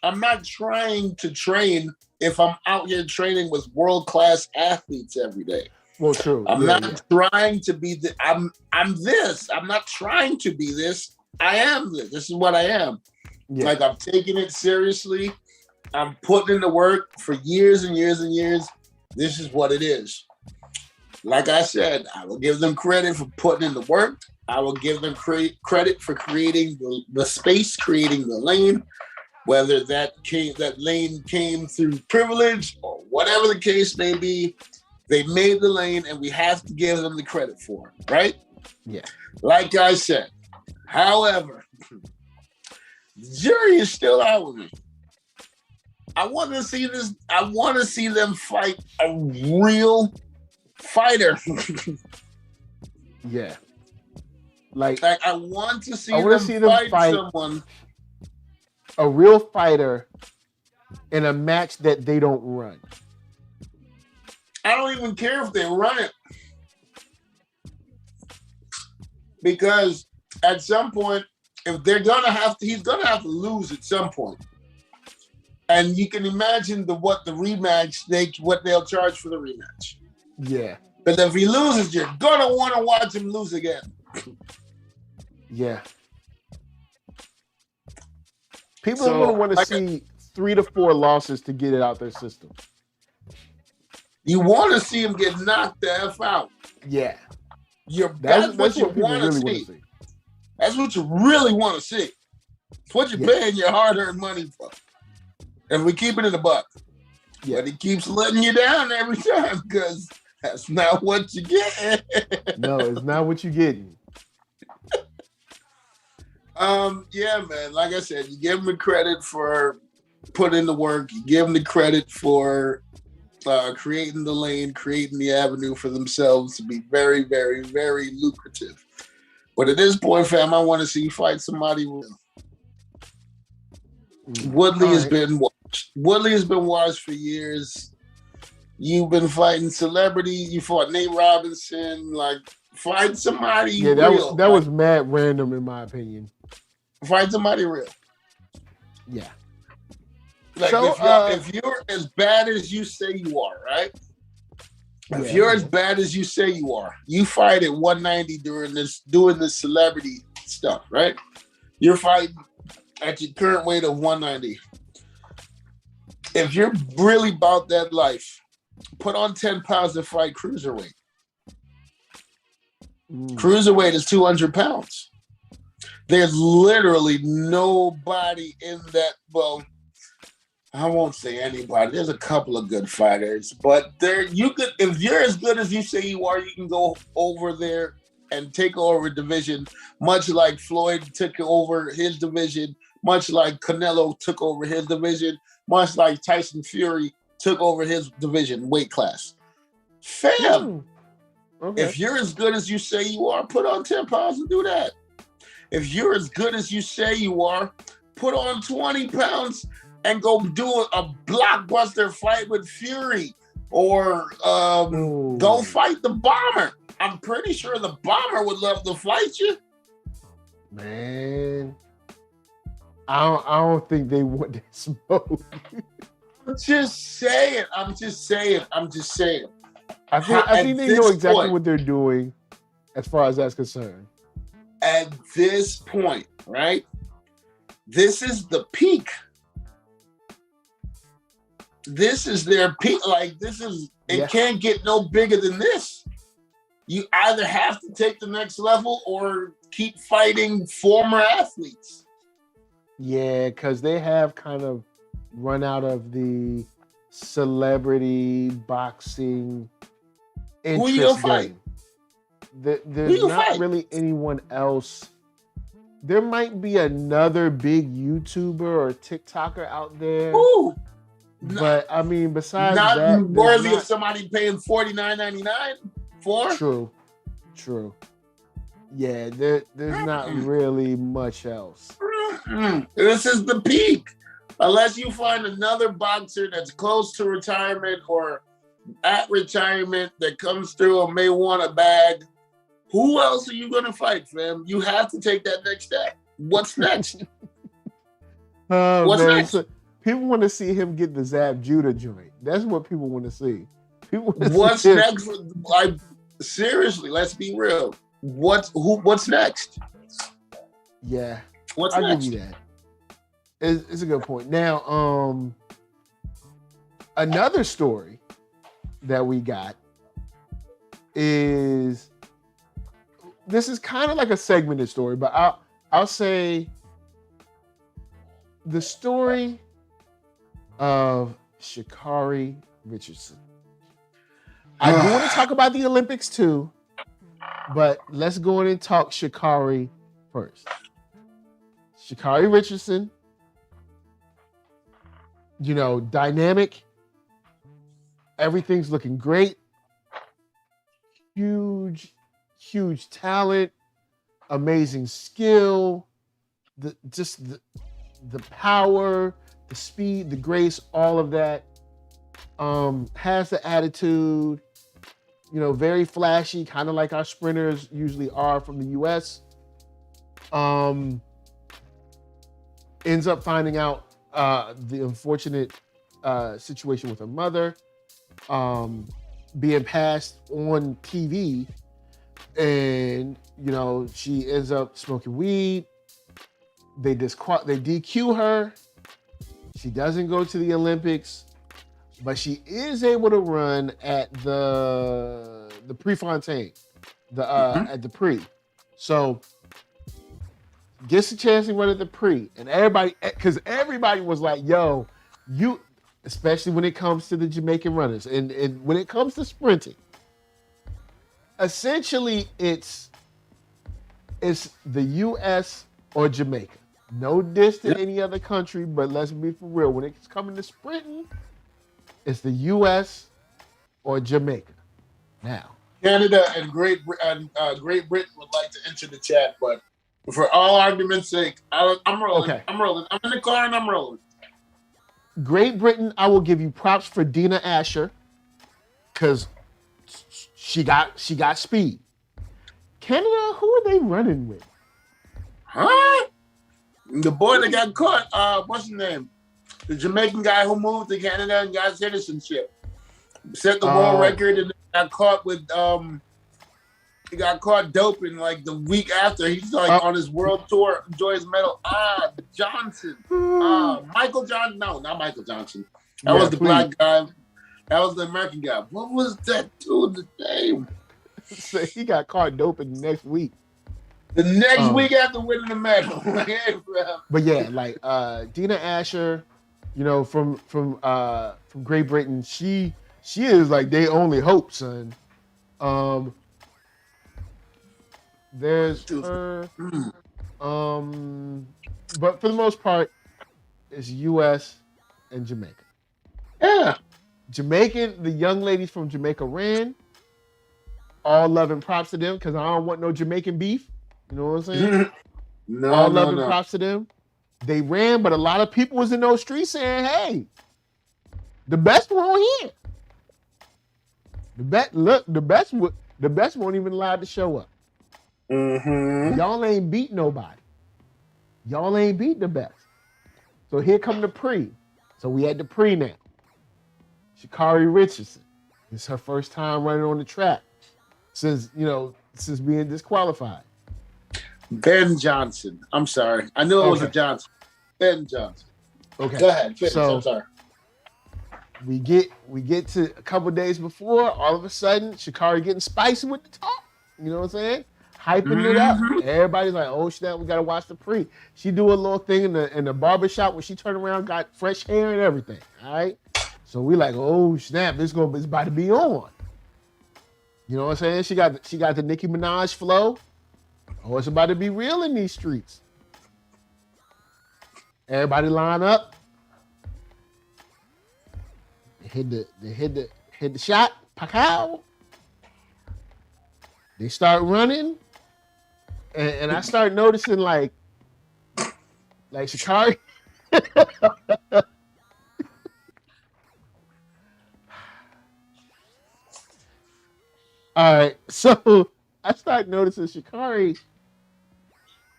D: I'm not trying to train if I'm out here training with world-class athletes every day.
C: Well, true.
D: I'm not trying to be I'm this. I'm not trying to be this. I am this. This is what I am. Yeah. Like, I'm taking it seriously. I'm putting in the work for years and years and years. This is what it is. Like I said, I will give them credit for putting in the work. I will give them credit for creating the space, creating the lane, whether that lane came through privilege or whatever the case may be. They made the lane, and we have to give them the credit for it, right?
C: Yeah.
D: Like I said, however, the jury is still out with me. I want to see this. I want to see them fight a real fighter.
C: Yeah. Like
D: I want to see them fight someone.
C: A real fighter in a match that they don't run.
D: I don't even care if they run it. Because at some point, if they're gonna have to, he's gonna have to lose at some point. And you can imagine what they'll charge for the rematch.
C: Yeah.
D: But if he loses, you're gonna want to watch him lose again.
C: Yeah. People are gonna want to see 3 to 4 losses to get it out their system.
D: You want to see him get knocked the F out.
C: Yeah.
D: That's what you want to see. That's what you really want to see. It's what you're paying your hard-earned money for. And we keep it in the buck. Yeah. But he keeps letting you down every time because that's not what you get.
C: No, it's not what you're getting.
D: Yeah, man. Like I said, you give him the credit for putting in the work. You give him the credit for creating the lane, creating the avenue for themselves to be very, very, very lucrative. But at this point, fam, I want to see you fight somebody real. Woodley has been watched. Woodley has been watched for years. You've been fighting celebrities. You fought Nate Robinson. Like, fight somebody
C: real. That was mad random, in my opinion.
D: Fight somebody real.
C: Yeah.
D: Like, if you're as bad as you say you are, right? If you're as bad as you say you are, you fight at 190 doing this celebrity stuff, right? You're fighting at your current weight of 190. If you're really about that life, put on 10 pounds to fight cruiserweight. Cruiserweight is 200 pounds. There's literally nobody in that, well, I won't say anybody. There's a couple of good fighters, but if you're as good as you say you are, you can go over there and take over a division, much like Floyd took over his division, much like Canelo took over his division, much like Tyson Fury took over his division weight class. Fam, if you're as good as you say you are, put on 10 pounds and do that. If you're as good as you say you are, put on 20 pounds and go do a blockbuster fight with Fury, or go fight the Bomber. I'm pretty sure the Bomber would love to fight you.
C: Man, I don't think they want that smoke.
D: I'm just saying.
C: I think they know exactly what they're doing as far as that's concerned.
D: At this point, right? This is the peak. This is their peak. Like, it can't get no bigger than this. You either have to take the next level or keep fighting former athletes.
C: Yeah, because they have kind of run out of the celebrity boxing interest.
D: Who you gonna fight?
C: There's not really anyone else. There might be another big YouTuber or TikToker out there.
D: Ooh.
C: But I mean, besides
D: not
C: that,
D: of somebody paying $49.99 for.
C: True. Yeah, there's not really much else.
D: This is the peak. Unless you find another boxer that's close to retirement or at retirement that comes through and may want a bag, who else are you going to fight, fam? You have to take that next step. What's next? What's next?
C: So people want to see him get the Zab Judah joint. That's what people want to see.
D: What's next? Like, seriously, let's be real. What's next?
C: Yeah.
D: What's
C: I'll
D: next?
C: give you that. It's a good point. Now, another story that we got is, this is kind of like a segmented story, but I'll say the story of Shikari Richardson. I do want to talk about the Olympics too, but let's go in and talk Shikari first. Shikari Richardson, you know, dynamic. Everything's looking great. Huge talent, amazing skill, the power, the speed, the grace, all of that. Has the attitude, you know, very flashy, kind of like our sprinters usually are from the US. Ends up finding out the unfortunate situation with her mother, being passed on TV, and you know, she ends up smoking weed. They DQ her. She doesn't go to the Olympics, but she is able to run at the Prefontaine, at the Pre. So gets a chance to run at the Pre, and everybody was like, "Yo, you," especially when it comes to the Jamaican runners, and when it comes to sprinting, essentially it's the U.S. or Jamaica. No diss to any other country, but let's be for real. When it's coming to sprinting, it's the U.S. or Jamaica. Now,
D: Canada and Great Britain would like to enter the chat, but for all argument's sake, I'm rolling.
C: Okay.
D: I'm rolling. I'm in the car and I'm rolling.
C: Great Britain, I will give you props for Dina Asher, because she got speed. Canada, who are they running with?
D: Huh? The boy that got caught, what's his name? The Jamaican guy who moved to Canada and got citizenship. Set the world record and got caught with he got caught doping like the week after. He's like on his world tour, enjoy his medal. Johnson. Michael Johnson. No, not Michael Johnson. That was the black guy. That was the American guy. What was that dude's name?
C: So he got caught doping the next week.
D: The next week after winning the medal.
C: But yeah, like Dina Asher, you know, from Great Britain, she is like their only hope, son. There's her, but for the most part, it's U.S. and Jamaica.
D: Yeah.
C: Jamaican, the young ladies from Jamaica ran. All love and props to them, because I don't want no Jamaican beef. You know what I'm saying? All love and props to them. They ran, but a lot of people was in those streets saying, "Hey, the best one here. The best won't even allowed to show up. Y'all ain't beat nobody. Y'all ain't beat the best. So here come the Pre. So we at the Pre now. Shikari Richardson. It's her first time running on the track since being disqualified.
D: Ben Johnson. I'm sorry. I knew it was a Johnson. Ben Johnson.
C: Okay.
D: Go ahead. Finish.
C: So,
D: I'm sorry.
C: We get to a couple days before, all of a sudden, Shikari getting spicy with the talk. You know what I'm saying? Hyping it up. Everybody's like, "Oh snap, we gotta watch the Pre." She do a little thing in the barbershop where she turned around, got fresh hair and everything. All right. So we like, "Oh snap, it's about to be on." You know what I'm saying? She got the Nicki Minaj flow. Oh, it's about to be real in these streets. Everybody line up. They hit the shot. Pow. They start running. and I started noticing like Shikari. All right, so I started noticing Shikari.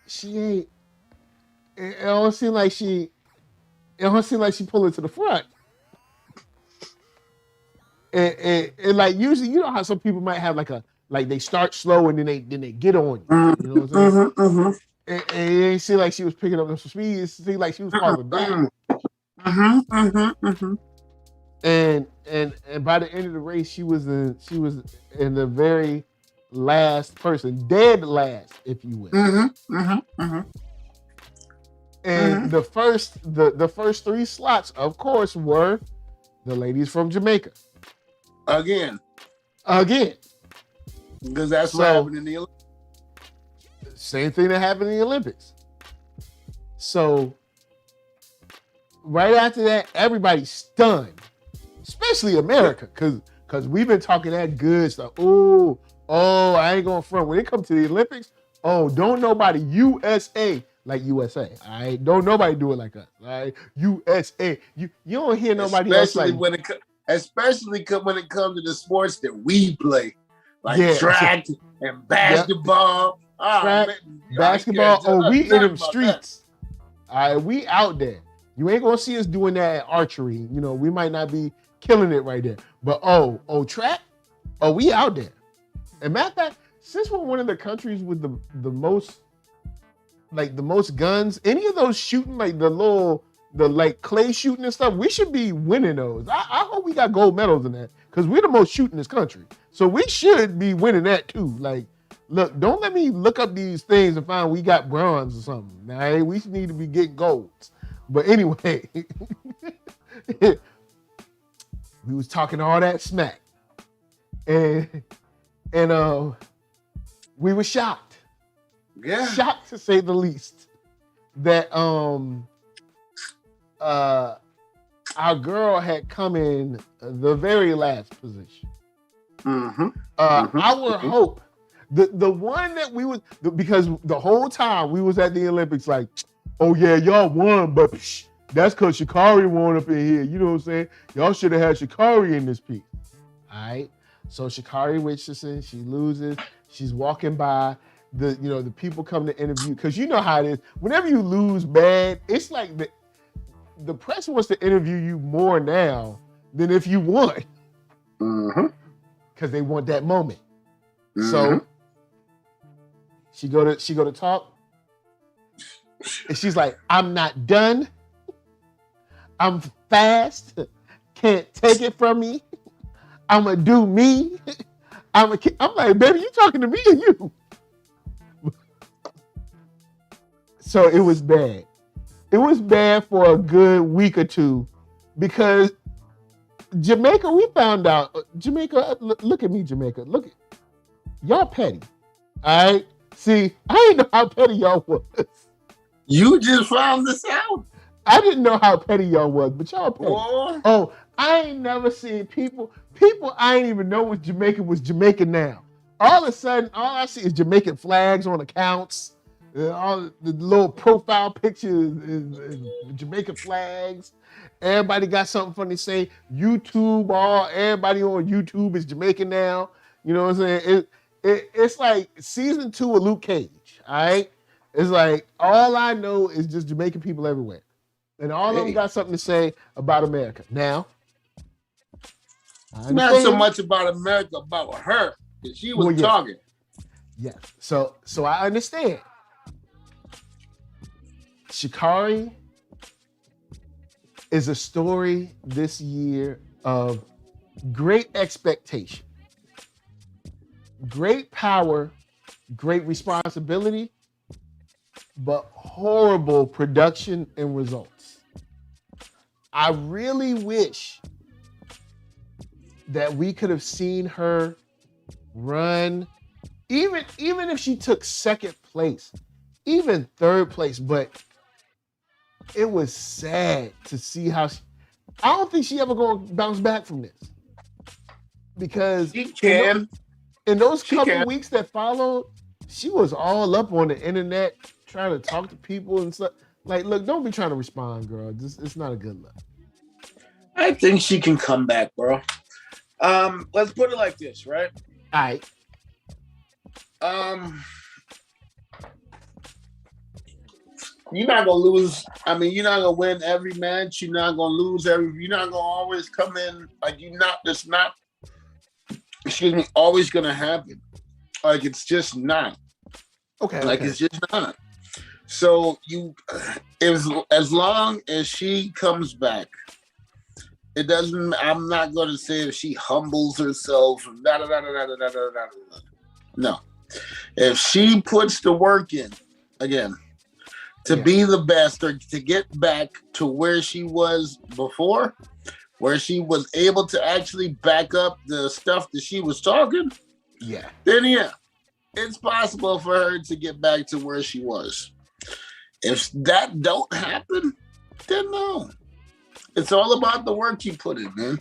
C: She ain't. It don't seem like she. It don't seem like she pulling to the front. And like usually, you know how some people might have like they start slow and then they get on you. You know what I'm saying? And it didn't seem like she was picking up some speed. It seemed like she was falling back. And by the end of the race, she was in the very last person, dead last, if you will. And the first 3 slots, of course, were the ladies from Jamaica.
D: Again. Because that's what happened in the Olympics.
C: Same thing that happened in the Olympics. So right after that, everybody's stunned, especially America, because we've been talking that good stuff. Oh, I ain't going front. When it comes to the Olympics, don't nobody USA like USA. All right, don't nobody do it like us. All right, USA. You don't hear nobody else like.
D: Especially when it comes to the sports that we play, like track and basketball.
C: Basketball. We in them streets. All right, we out there. You ain't gonna see us doing that at archery. You know, we might not be killing it right there. But track. We out there. And matter of fact, since we're one of the countries with the most guns, any of those shooting like the clay shooting and stuff, we should be winning those. I hope we got gold medals in that because we're the most shootingest country. So we should be winning that too. Like, look, don't let me look up these things and find we got bronze or something. All right? We need to be getting golds. But anyway, we was talking all that smack. And we were shocked.
D: Yeah.
C: Shocked to say the least. That our girl had come in the very last position. Our hope, the one that we was, because the whole time we was at the Olympics like, oh yeah, y'all won, but that's because Shikari won up in here. You know what I'm saying? Y'all should have had Shikari in this piece. All right. So Shikari Richardson, she loses. She's walking by. The people come to interview, because you know how it is. Whenever you lose bad, it's like the press wants to interview you more now than if you won. Because they want that moment. So she go to talk, and she's like, I'm not done. I'm fast. Can't take it from me. I'm gonna do me. I'm like, baby, you talking to me or you? So it was bad. It was bad for a good week or two because Jamaica, we found out, Jamaica, look at me, Jamaica. Look at y'all petty. All right? See, I didn't know how petty y'all was.
D: You just found this out.
C: I didn't know how petty y'all was, but y'all petty.
D: What?
C: Oh, I ain't never seen people I ain't even know was Jamaican now. All of a sudden, all I see is Jamaican flags on accounts. All the little profile pictures is Jamaican flags. Everybody got something funny to say. YouTube, everybody on YouTube is Jamaican now. You know what I'm saying? It's like season 2 of Luke Cage. All right, it's like all I know is just Jamaican people everywhere, and all of them got something to say about America. Now,
D: not so much about America, about her, because she was talking.
C: Yes. So I understand. Shikari is a story this year of great expectation, great power, great responsibility, but horrible production and results. I really wish that we could have seen her run, even if she took second place, even third place, but it was sad to see how I don't think she ever gonna bounce back from this, because
D: she can.
C: In those couple weeks that followed, she was all up on the internet trying to talk to people and stuff. Like, look, don't be trying to respond, girl. It's not a good look.
D: I think she can come back, bro. Let's put it like this, right?
C: All right.
D: You're not gonna lose. I mean, you're not gonna win every match. You're not gonna lose every. You're not gonna always come in like you're not. It's not. Excuse me. Always gonna happen. Like it's just not.
C: Okay.
D: Like it's just not. So as long as she comes back, it doesn't. I'm not gonna say if she humbles herself. No. If she puts the work in again. To be the best or to get back to where she was before, where she was able to actually back up the stuff that she was talking, then it's possible for her to get back to where she was. If that don't happen, then no. It's all about the work you put in, man.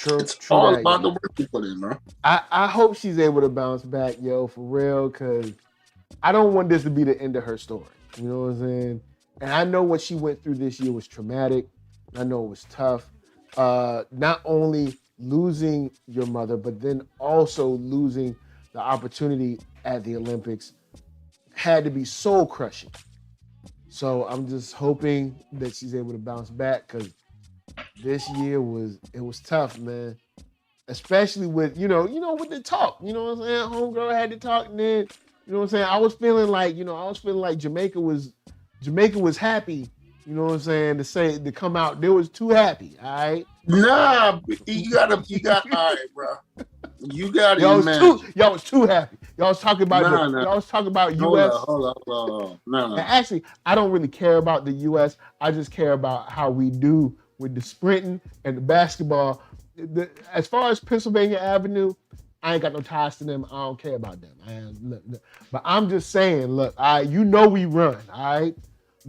D: It's all about the work you put in, bro.
C: I hope she's able to bounce back, yo, for real, because I don't want this to be the end of her story. You know what I'm saying? And I know what she went through this year was traumatic. I know it was tough. Not only losing your mother, but then also losing the opportunity at the Olympics had to be soul crushing. So I'm just hoping that she's able to bounce back because this year was tough, man. Especially with, with the talk. You know what I'm saying? Homegirl had to talk and then, you know what I'm saying? I was feeling like Jamaica was happy, you know what I'm saying, to come out. They was too happy, all right?
D: Nah, you got all right, bro. You got it, man.
C: Y'all was too happy. Y'all was talking about y'all was talking about US.
D: Hold on. No.
C: And actually, I don't really care about the US. I just care about how we do with the sprinting and the basketball. As far as Pennsylvania Avenue, I ain't got no ties to them. I don't care about them. Look. But I'm just saying, look, we run, all right?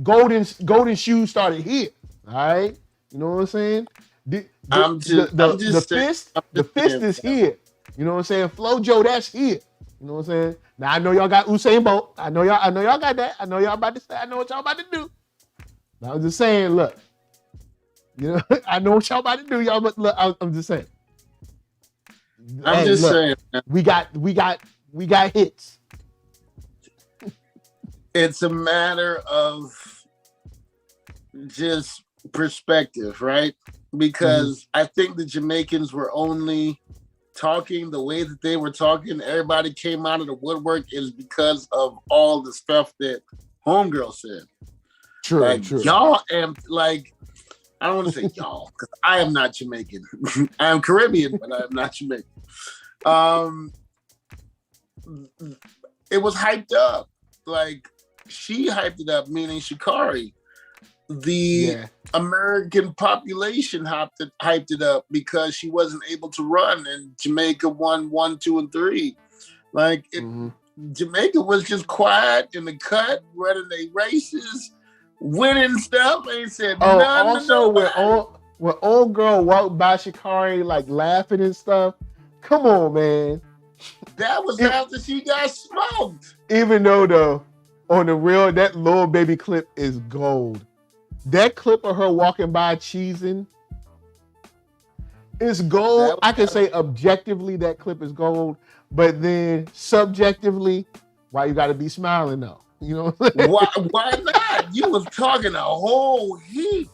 C: Golden shoes started here, all right? You know what I'm saying? The fist is here. You know what I'm saying? Flojo, that's here. You know what I'm saying? Now I know y'all got Usain Bolt. I know y'all got that. I know y'all about to say. I know what y'all about to do. But I'm just saying, look. I know what y'all about to do, y'all. But look, I'm just saying.
D: I'm just saying.
C: We got hits.
D: It's a matter of just perspective, right? Because I think the Jamaicans were only talking the way that they were talking. Everybody came out of the woodwork is because of all the stuff that Homegirl said.
C: True.
D: Y'all am like, I don't want to say y'all, because I am not Jamaican. I am Caribbean, but I am not Jamaican. It was hyped up. Like, she hyped it up, meaning Shikari. The American population hyped it up because she wasn't able to run, and Jamaica won 1, 2, and 3. Like, Jamaica was just quiet in the cut, running their races, winning stuff. Ain't said nothing. Also,
C: when old girl walked by Shikari, like laughing and stuff. Come on, man.
D: That was after she got smoked.
C: Even though, on the real, that Lil Baby clip is gold. That clip of her walking by cheesing is gold. I can say objectively that clip is gold, but then subjectively, why you got to be smiling though? You know what I'm saying?
D: Why not? You was talking a whole heap.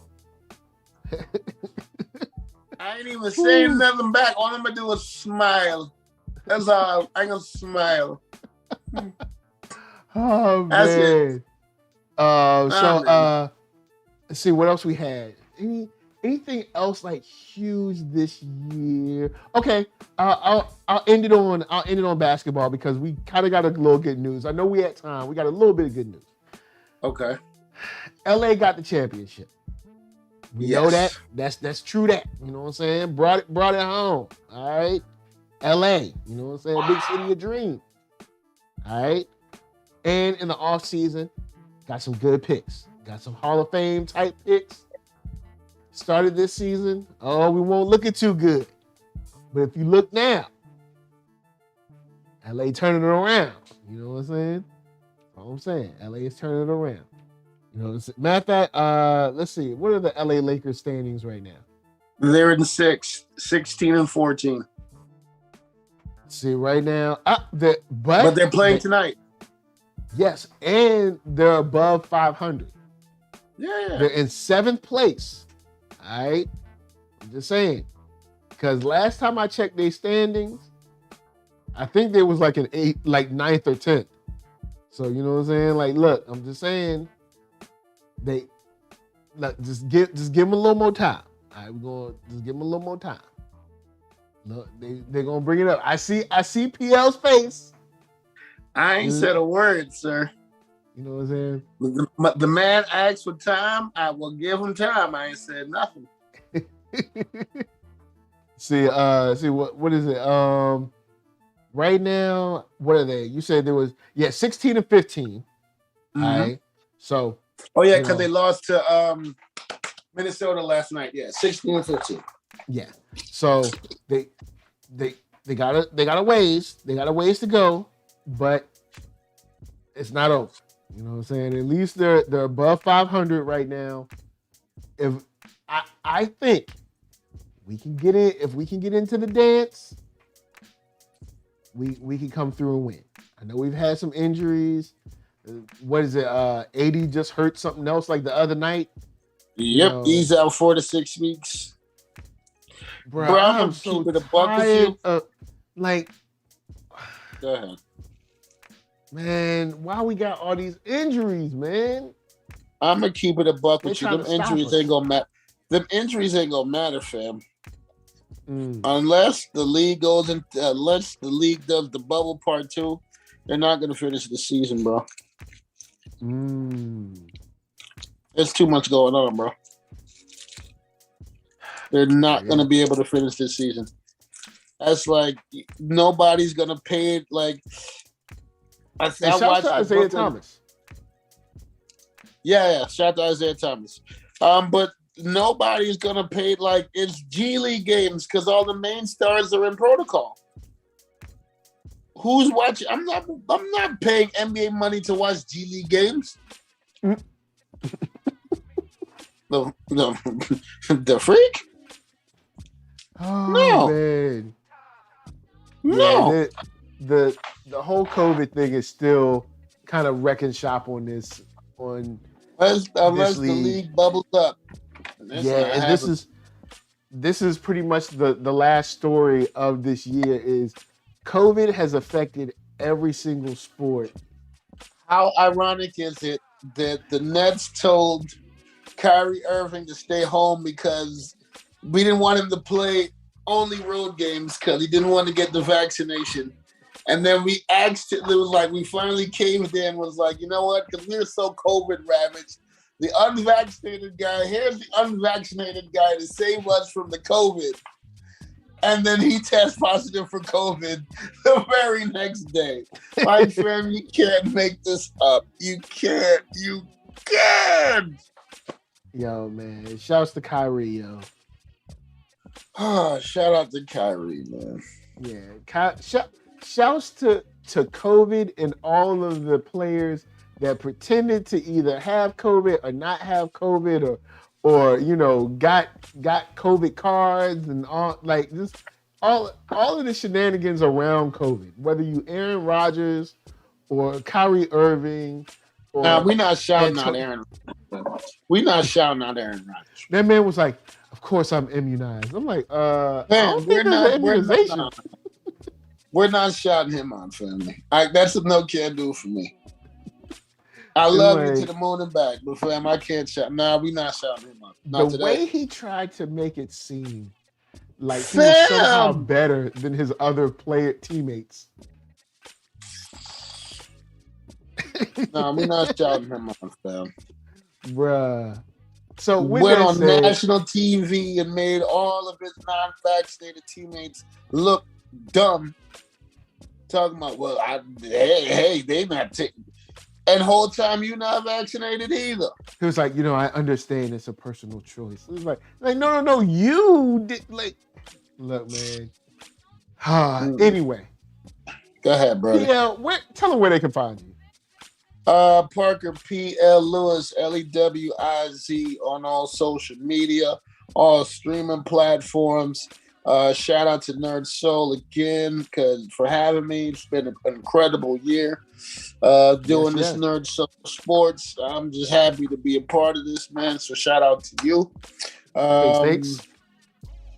D: I ain't even saying nothing back. All I'm gonna do is smile. That's all. I'm gonna smile.
C: Oh man. Let's see what else we had. Anything else like huge this year? Okay, I'll end it on basketball because we kind of got a little good news. I know we had time. We got a little bit of good news.
D: Okay.
C: LA got the championship. We know that. That's true. That, you know what I'm saying? Brought it home. All right. LA. You know what I'm saying? Big city of dreams. All right. And in the off season, got some good picks. Got some Hall of Fame type picks. Started this season. Oh, we won't look it too good. But if you look now, LA turning it around. You know what I'm saying? That's all I'm saying. LA is turning it around. You know, matter of fact, let's see. What are the LA Lakers standings right now?
D: They're in 16 and 14.
C: See, right now,
D: but they're playing tonight.
C: Yes, and they're above 500.
D: Yeah.
C: They're in 7th place. All right? I'm just saying. Because last time I checked their standings, I think there was like an 9th or 10th. So, you know what I'm saying? Like, look, I'm just saying, just give them a little more time. All right, we're going to just give them a little more time. Look, they're going to bring it up. I see PL's face.
D: I ain't said a word, sir.
C: You know what I'm saying?
D: The man asked for time. I will give him time. I ain't said nothing.
C: See, what is it? Right now, what are they? You said there was 16 and 15. Mm-hmm. All right. So.
D: Oh yeah, because they lost to Minnesota last night. Yeah, 16 and 15.
C: Yeah. So they got a ways to go, but it's not over. You know what I'm saying? At least they're above 500 right now. If I think we can get it, if we can get into the dance, we can come through and win. I know we've had some injuries. What is it? AD just hurt something else like the other night.
D: Yep, he's out 4 to 6 weeks.
C: Bro, I'm so tired of, like,
D: go ahead.
C: Man, why we got all these injuries, man?
D: I'm gonna keep it a buck with you. Them injuries ain't gonna matter. Them injuries ain't gonna matter, fam. Unless the league does the bubble part 2, they're not gonna finish the season, bro. There's too much going on, bro. They're not gonna be able to finish this season. That's like nobody's gonna pay it. Like I watched
C: Isaiah Thomas.
D: Yeah, shout out to Isaiah Thomas. But nobody's gonna pay like it's G League games because all the main stars are in protocol. Who's watching? I'm not paying NBA money to watch G League games. The freak?
C: Oh,
D: no,
C: man.
D: No.
C: Yeah, the whole COVID thing is still kind of wrecking shop on this.
D: Unless the league bubbles up.
C: And this is pretty much the last story of this year is COVID has affected every single sport.
D: How ironic is it that the Nets told Kyrie Irving to stay home because we didn't want him to play only road games because he didn't want to get the vaccination. And then we asked it was like we finally caved in, was like, you know what? Because we were so COVID ravaged. The unvaccinated guy, here's the unvaccinated guy to save us from the COVID. And then he tests positive for COVID the very next day. My friend, you can't make this up. You can't.
C: Yo, man. Shouts to Kyrie, yo.
D: Shout out to Kyrie, man.
C: Yeah. Shouts to COVID and all of the players that pretended to either have COVID or not have COVID or you know, got COVID cards and all like this all of the shenanigans around COVID, whether you Aaron Rodgers or Kyrie Irving.
D: Nah, we're not shouting out Aaron Rodgers. We're not shouting out Aaron Rodgers.
C: That man was like, of course I'm immunized. I'm like, man,
D: we're not shouting him out, family. That's a no can do for me. I love you to the moon and back, but fam, I can't shout. Nah, we not shouting him out. Not
C: the
D: today.
C: way he tried to make it seem like he was somehow better than his other teammates.
D: Nah, we not shouting him out, fam.
C: Bruh. So
D: went on national TV and made all of his non-vaccinated teammates look dumb. Talking about, well, hey, they not taking. And whole time you not vaccinated either.
C: He was like, you know, I understand it's a personal choice. It was like no, you did. Like, look, man. Anyway,
D: Go ahead, brother.
C: Yeah, tell them where they can find you.
D: Parker PL Lewiz, Lewiz on all social media, all streaming platforms. Shout out to NERDSoul again for having me. It's been an incredible year doing this NERDSoul Sports. I'm just happy to be a part of this, man. So shout out to you.
C: Thanks.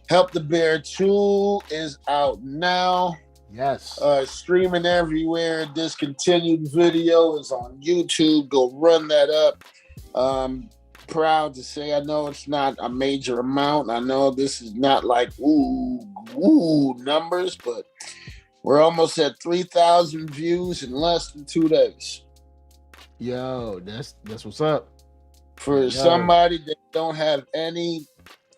D: Help the Bear 2 is out now.
C: Yes.
D: Streaming everywhere. Discontinued video is on YouTube. Go run that up. Proud to say, I know it's not a major amount. I know this is not like ooh numbers, but we're almost at 3,000 views in less than 2 days.
C: Yo, that's what's up.
D: For somebody that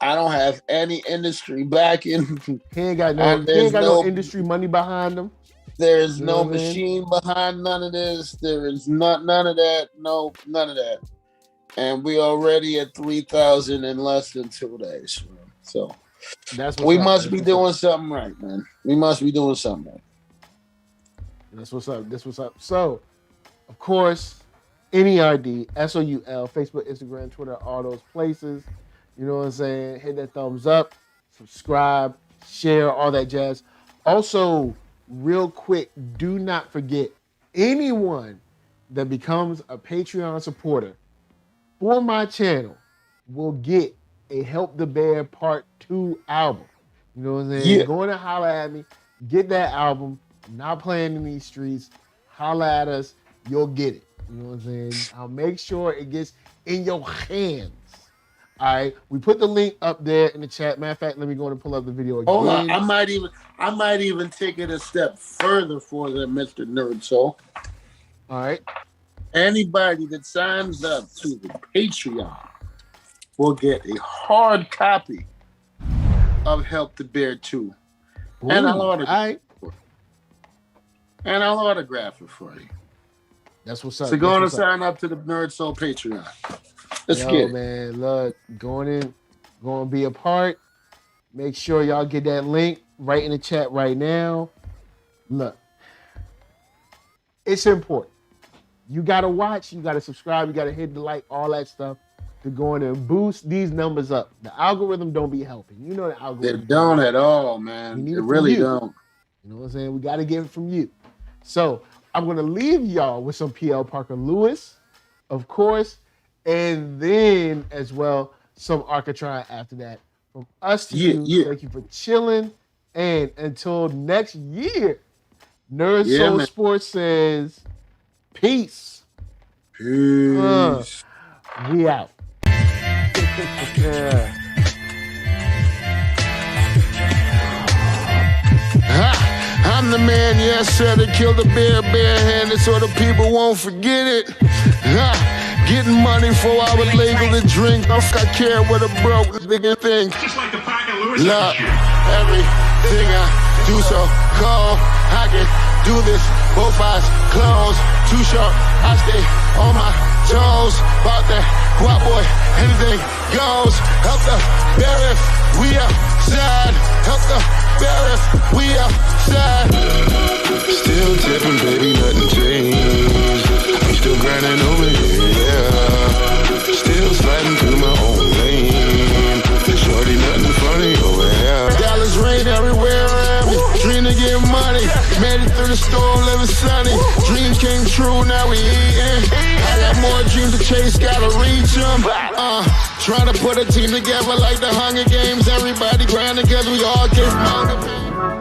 D: I don't have any industry backing.
C: He ain't got no industry money behind him.
D: There's no machine behind none of this. There is none of that. No, none of that. And we already at 3,000 in less than 2 days. So we must be doing something right, man. We must be doing something right.
C: That's what's up. That's what's up. So, of course, NERD, SOUL, Facebook, Instagram, Twitter, all those places. You know what I'm saying? Hit that thumbs up, subscribe, share, all that jazz. Also, real quick, do not forget, anyone that becomes a Patreon supporter for my channel will get a Help the Bear Part 2 album. You know what I'm saying?
D: Yeah.
C: Going to holler at me, get that album. I'm not playing in these streets. Holler at us, you'll get it. You know what I'm saying? I'll make sure it gets in your hands. All right, we put the link up there in the chat. Matter of fact, let me go and pull up the video again.
D: Hold on, I might even take it a step further for them, Mr. NERDSoul.
C: All right.
D: Anybody that signs up to the Patreon will get a hard copy of Help the Bear 2.
C: Ooh,
D: and I'll autograph it for you.
C: That's what's up.
D: So go on and sign up to the NERDSoul Patreon. Let's get it.
C: Man, look, going to be a part. Make sure y'all get that link right in the chat right now. Look, it's important. You got to watch, you got to subscribe, you got to hit the like, all that stuff to go in and boost these numbers up. The algorithm don't be helping. You know the algorithm.
D: They don't at all, man. They really don't.
C: You know what I'm saying? We got to get it from you. So I'm going to leave y'all with some PL Parker Lewiz, of course, and then as well, some Arcatron after that. From us to you, thank you for chilling. And until next year, NERDSoul Sports says, peace.
D: Peace.
C: We out.
A: I'm the man, yes, sir, that killed a bear barehanded so the people won't forget it. Getting money for I was legal to drink. I care what a broke nigga think.
B: Just like the Parker Lewiz.
A: Look, everything I do so cold. I can do this, both eyes closed. Too short, I stay on my toes. About that guap boy, anything goes. Help the bear if we outside. Help the bear if we outside. Still tipping, baby, nothing changed. I'm still grinding over here, yeah. Still sliding through my own lane. Shorty, nothing funny over here. Dallas rain everywhere around me. Dream to get money. Made it through the storm, living sunny. Dreams came true, now we eating. I got more dreams to chase, gotta reach them. Trying to put a team together like the Hunger Games. Everybody grind together, we all get manga.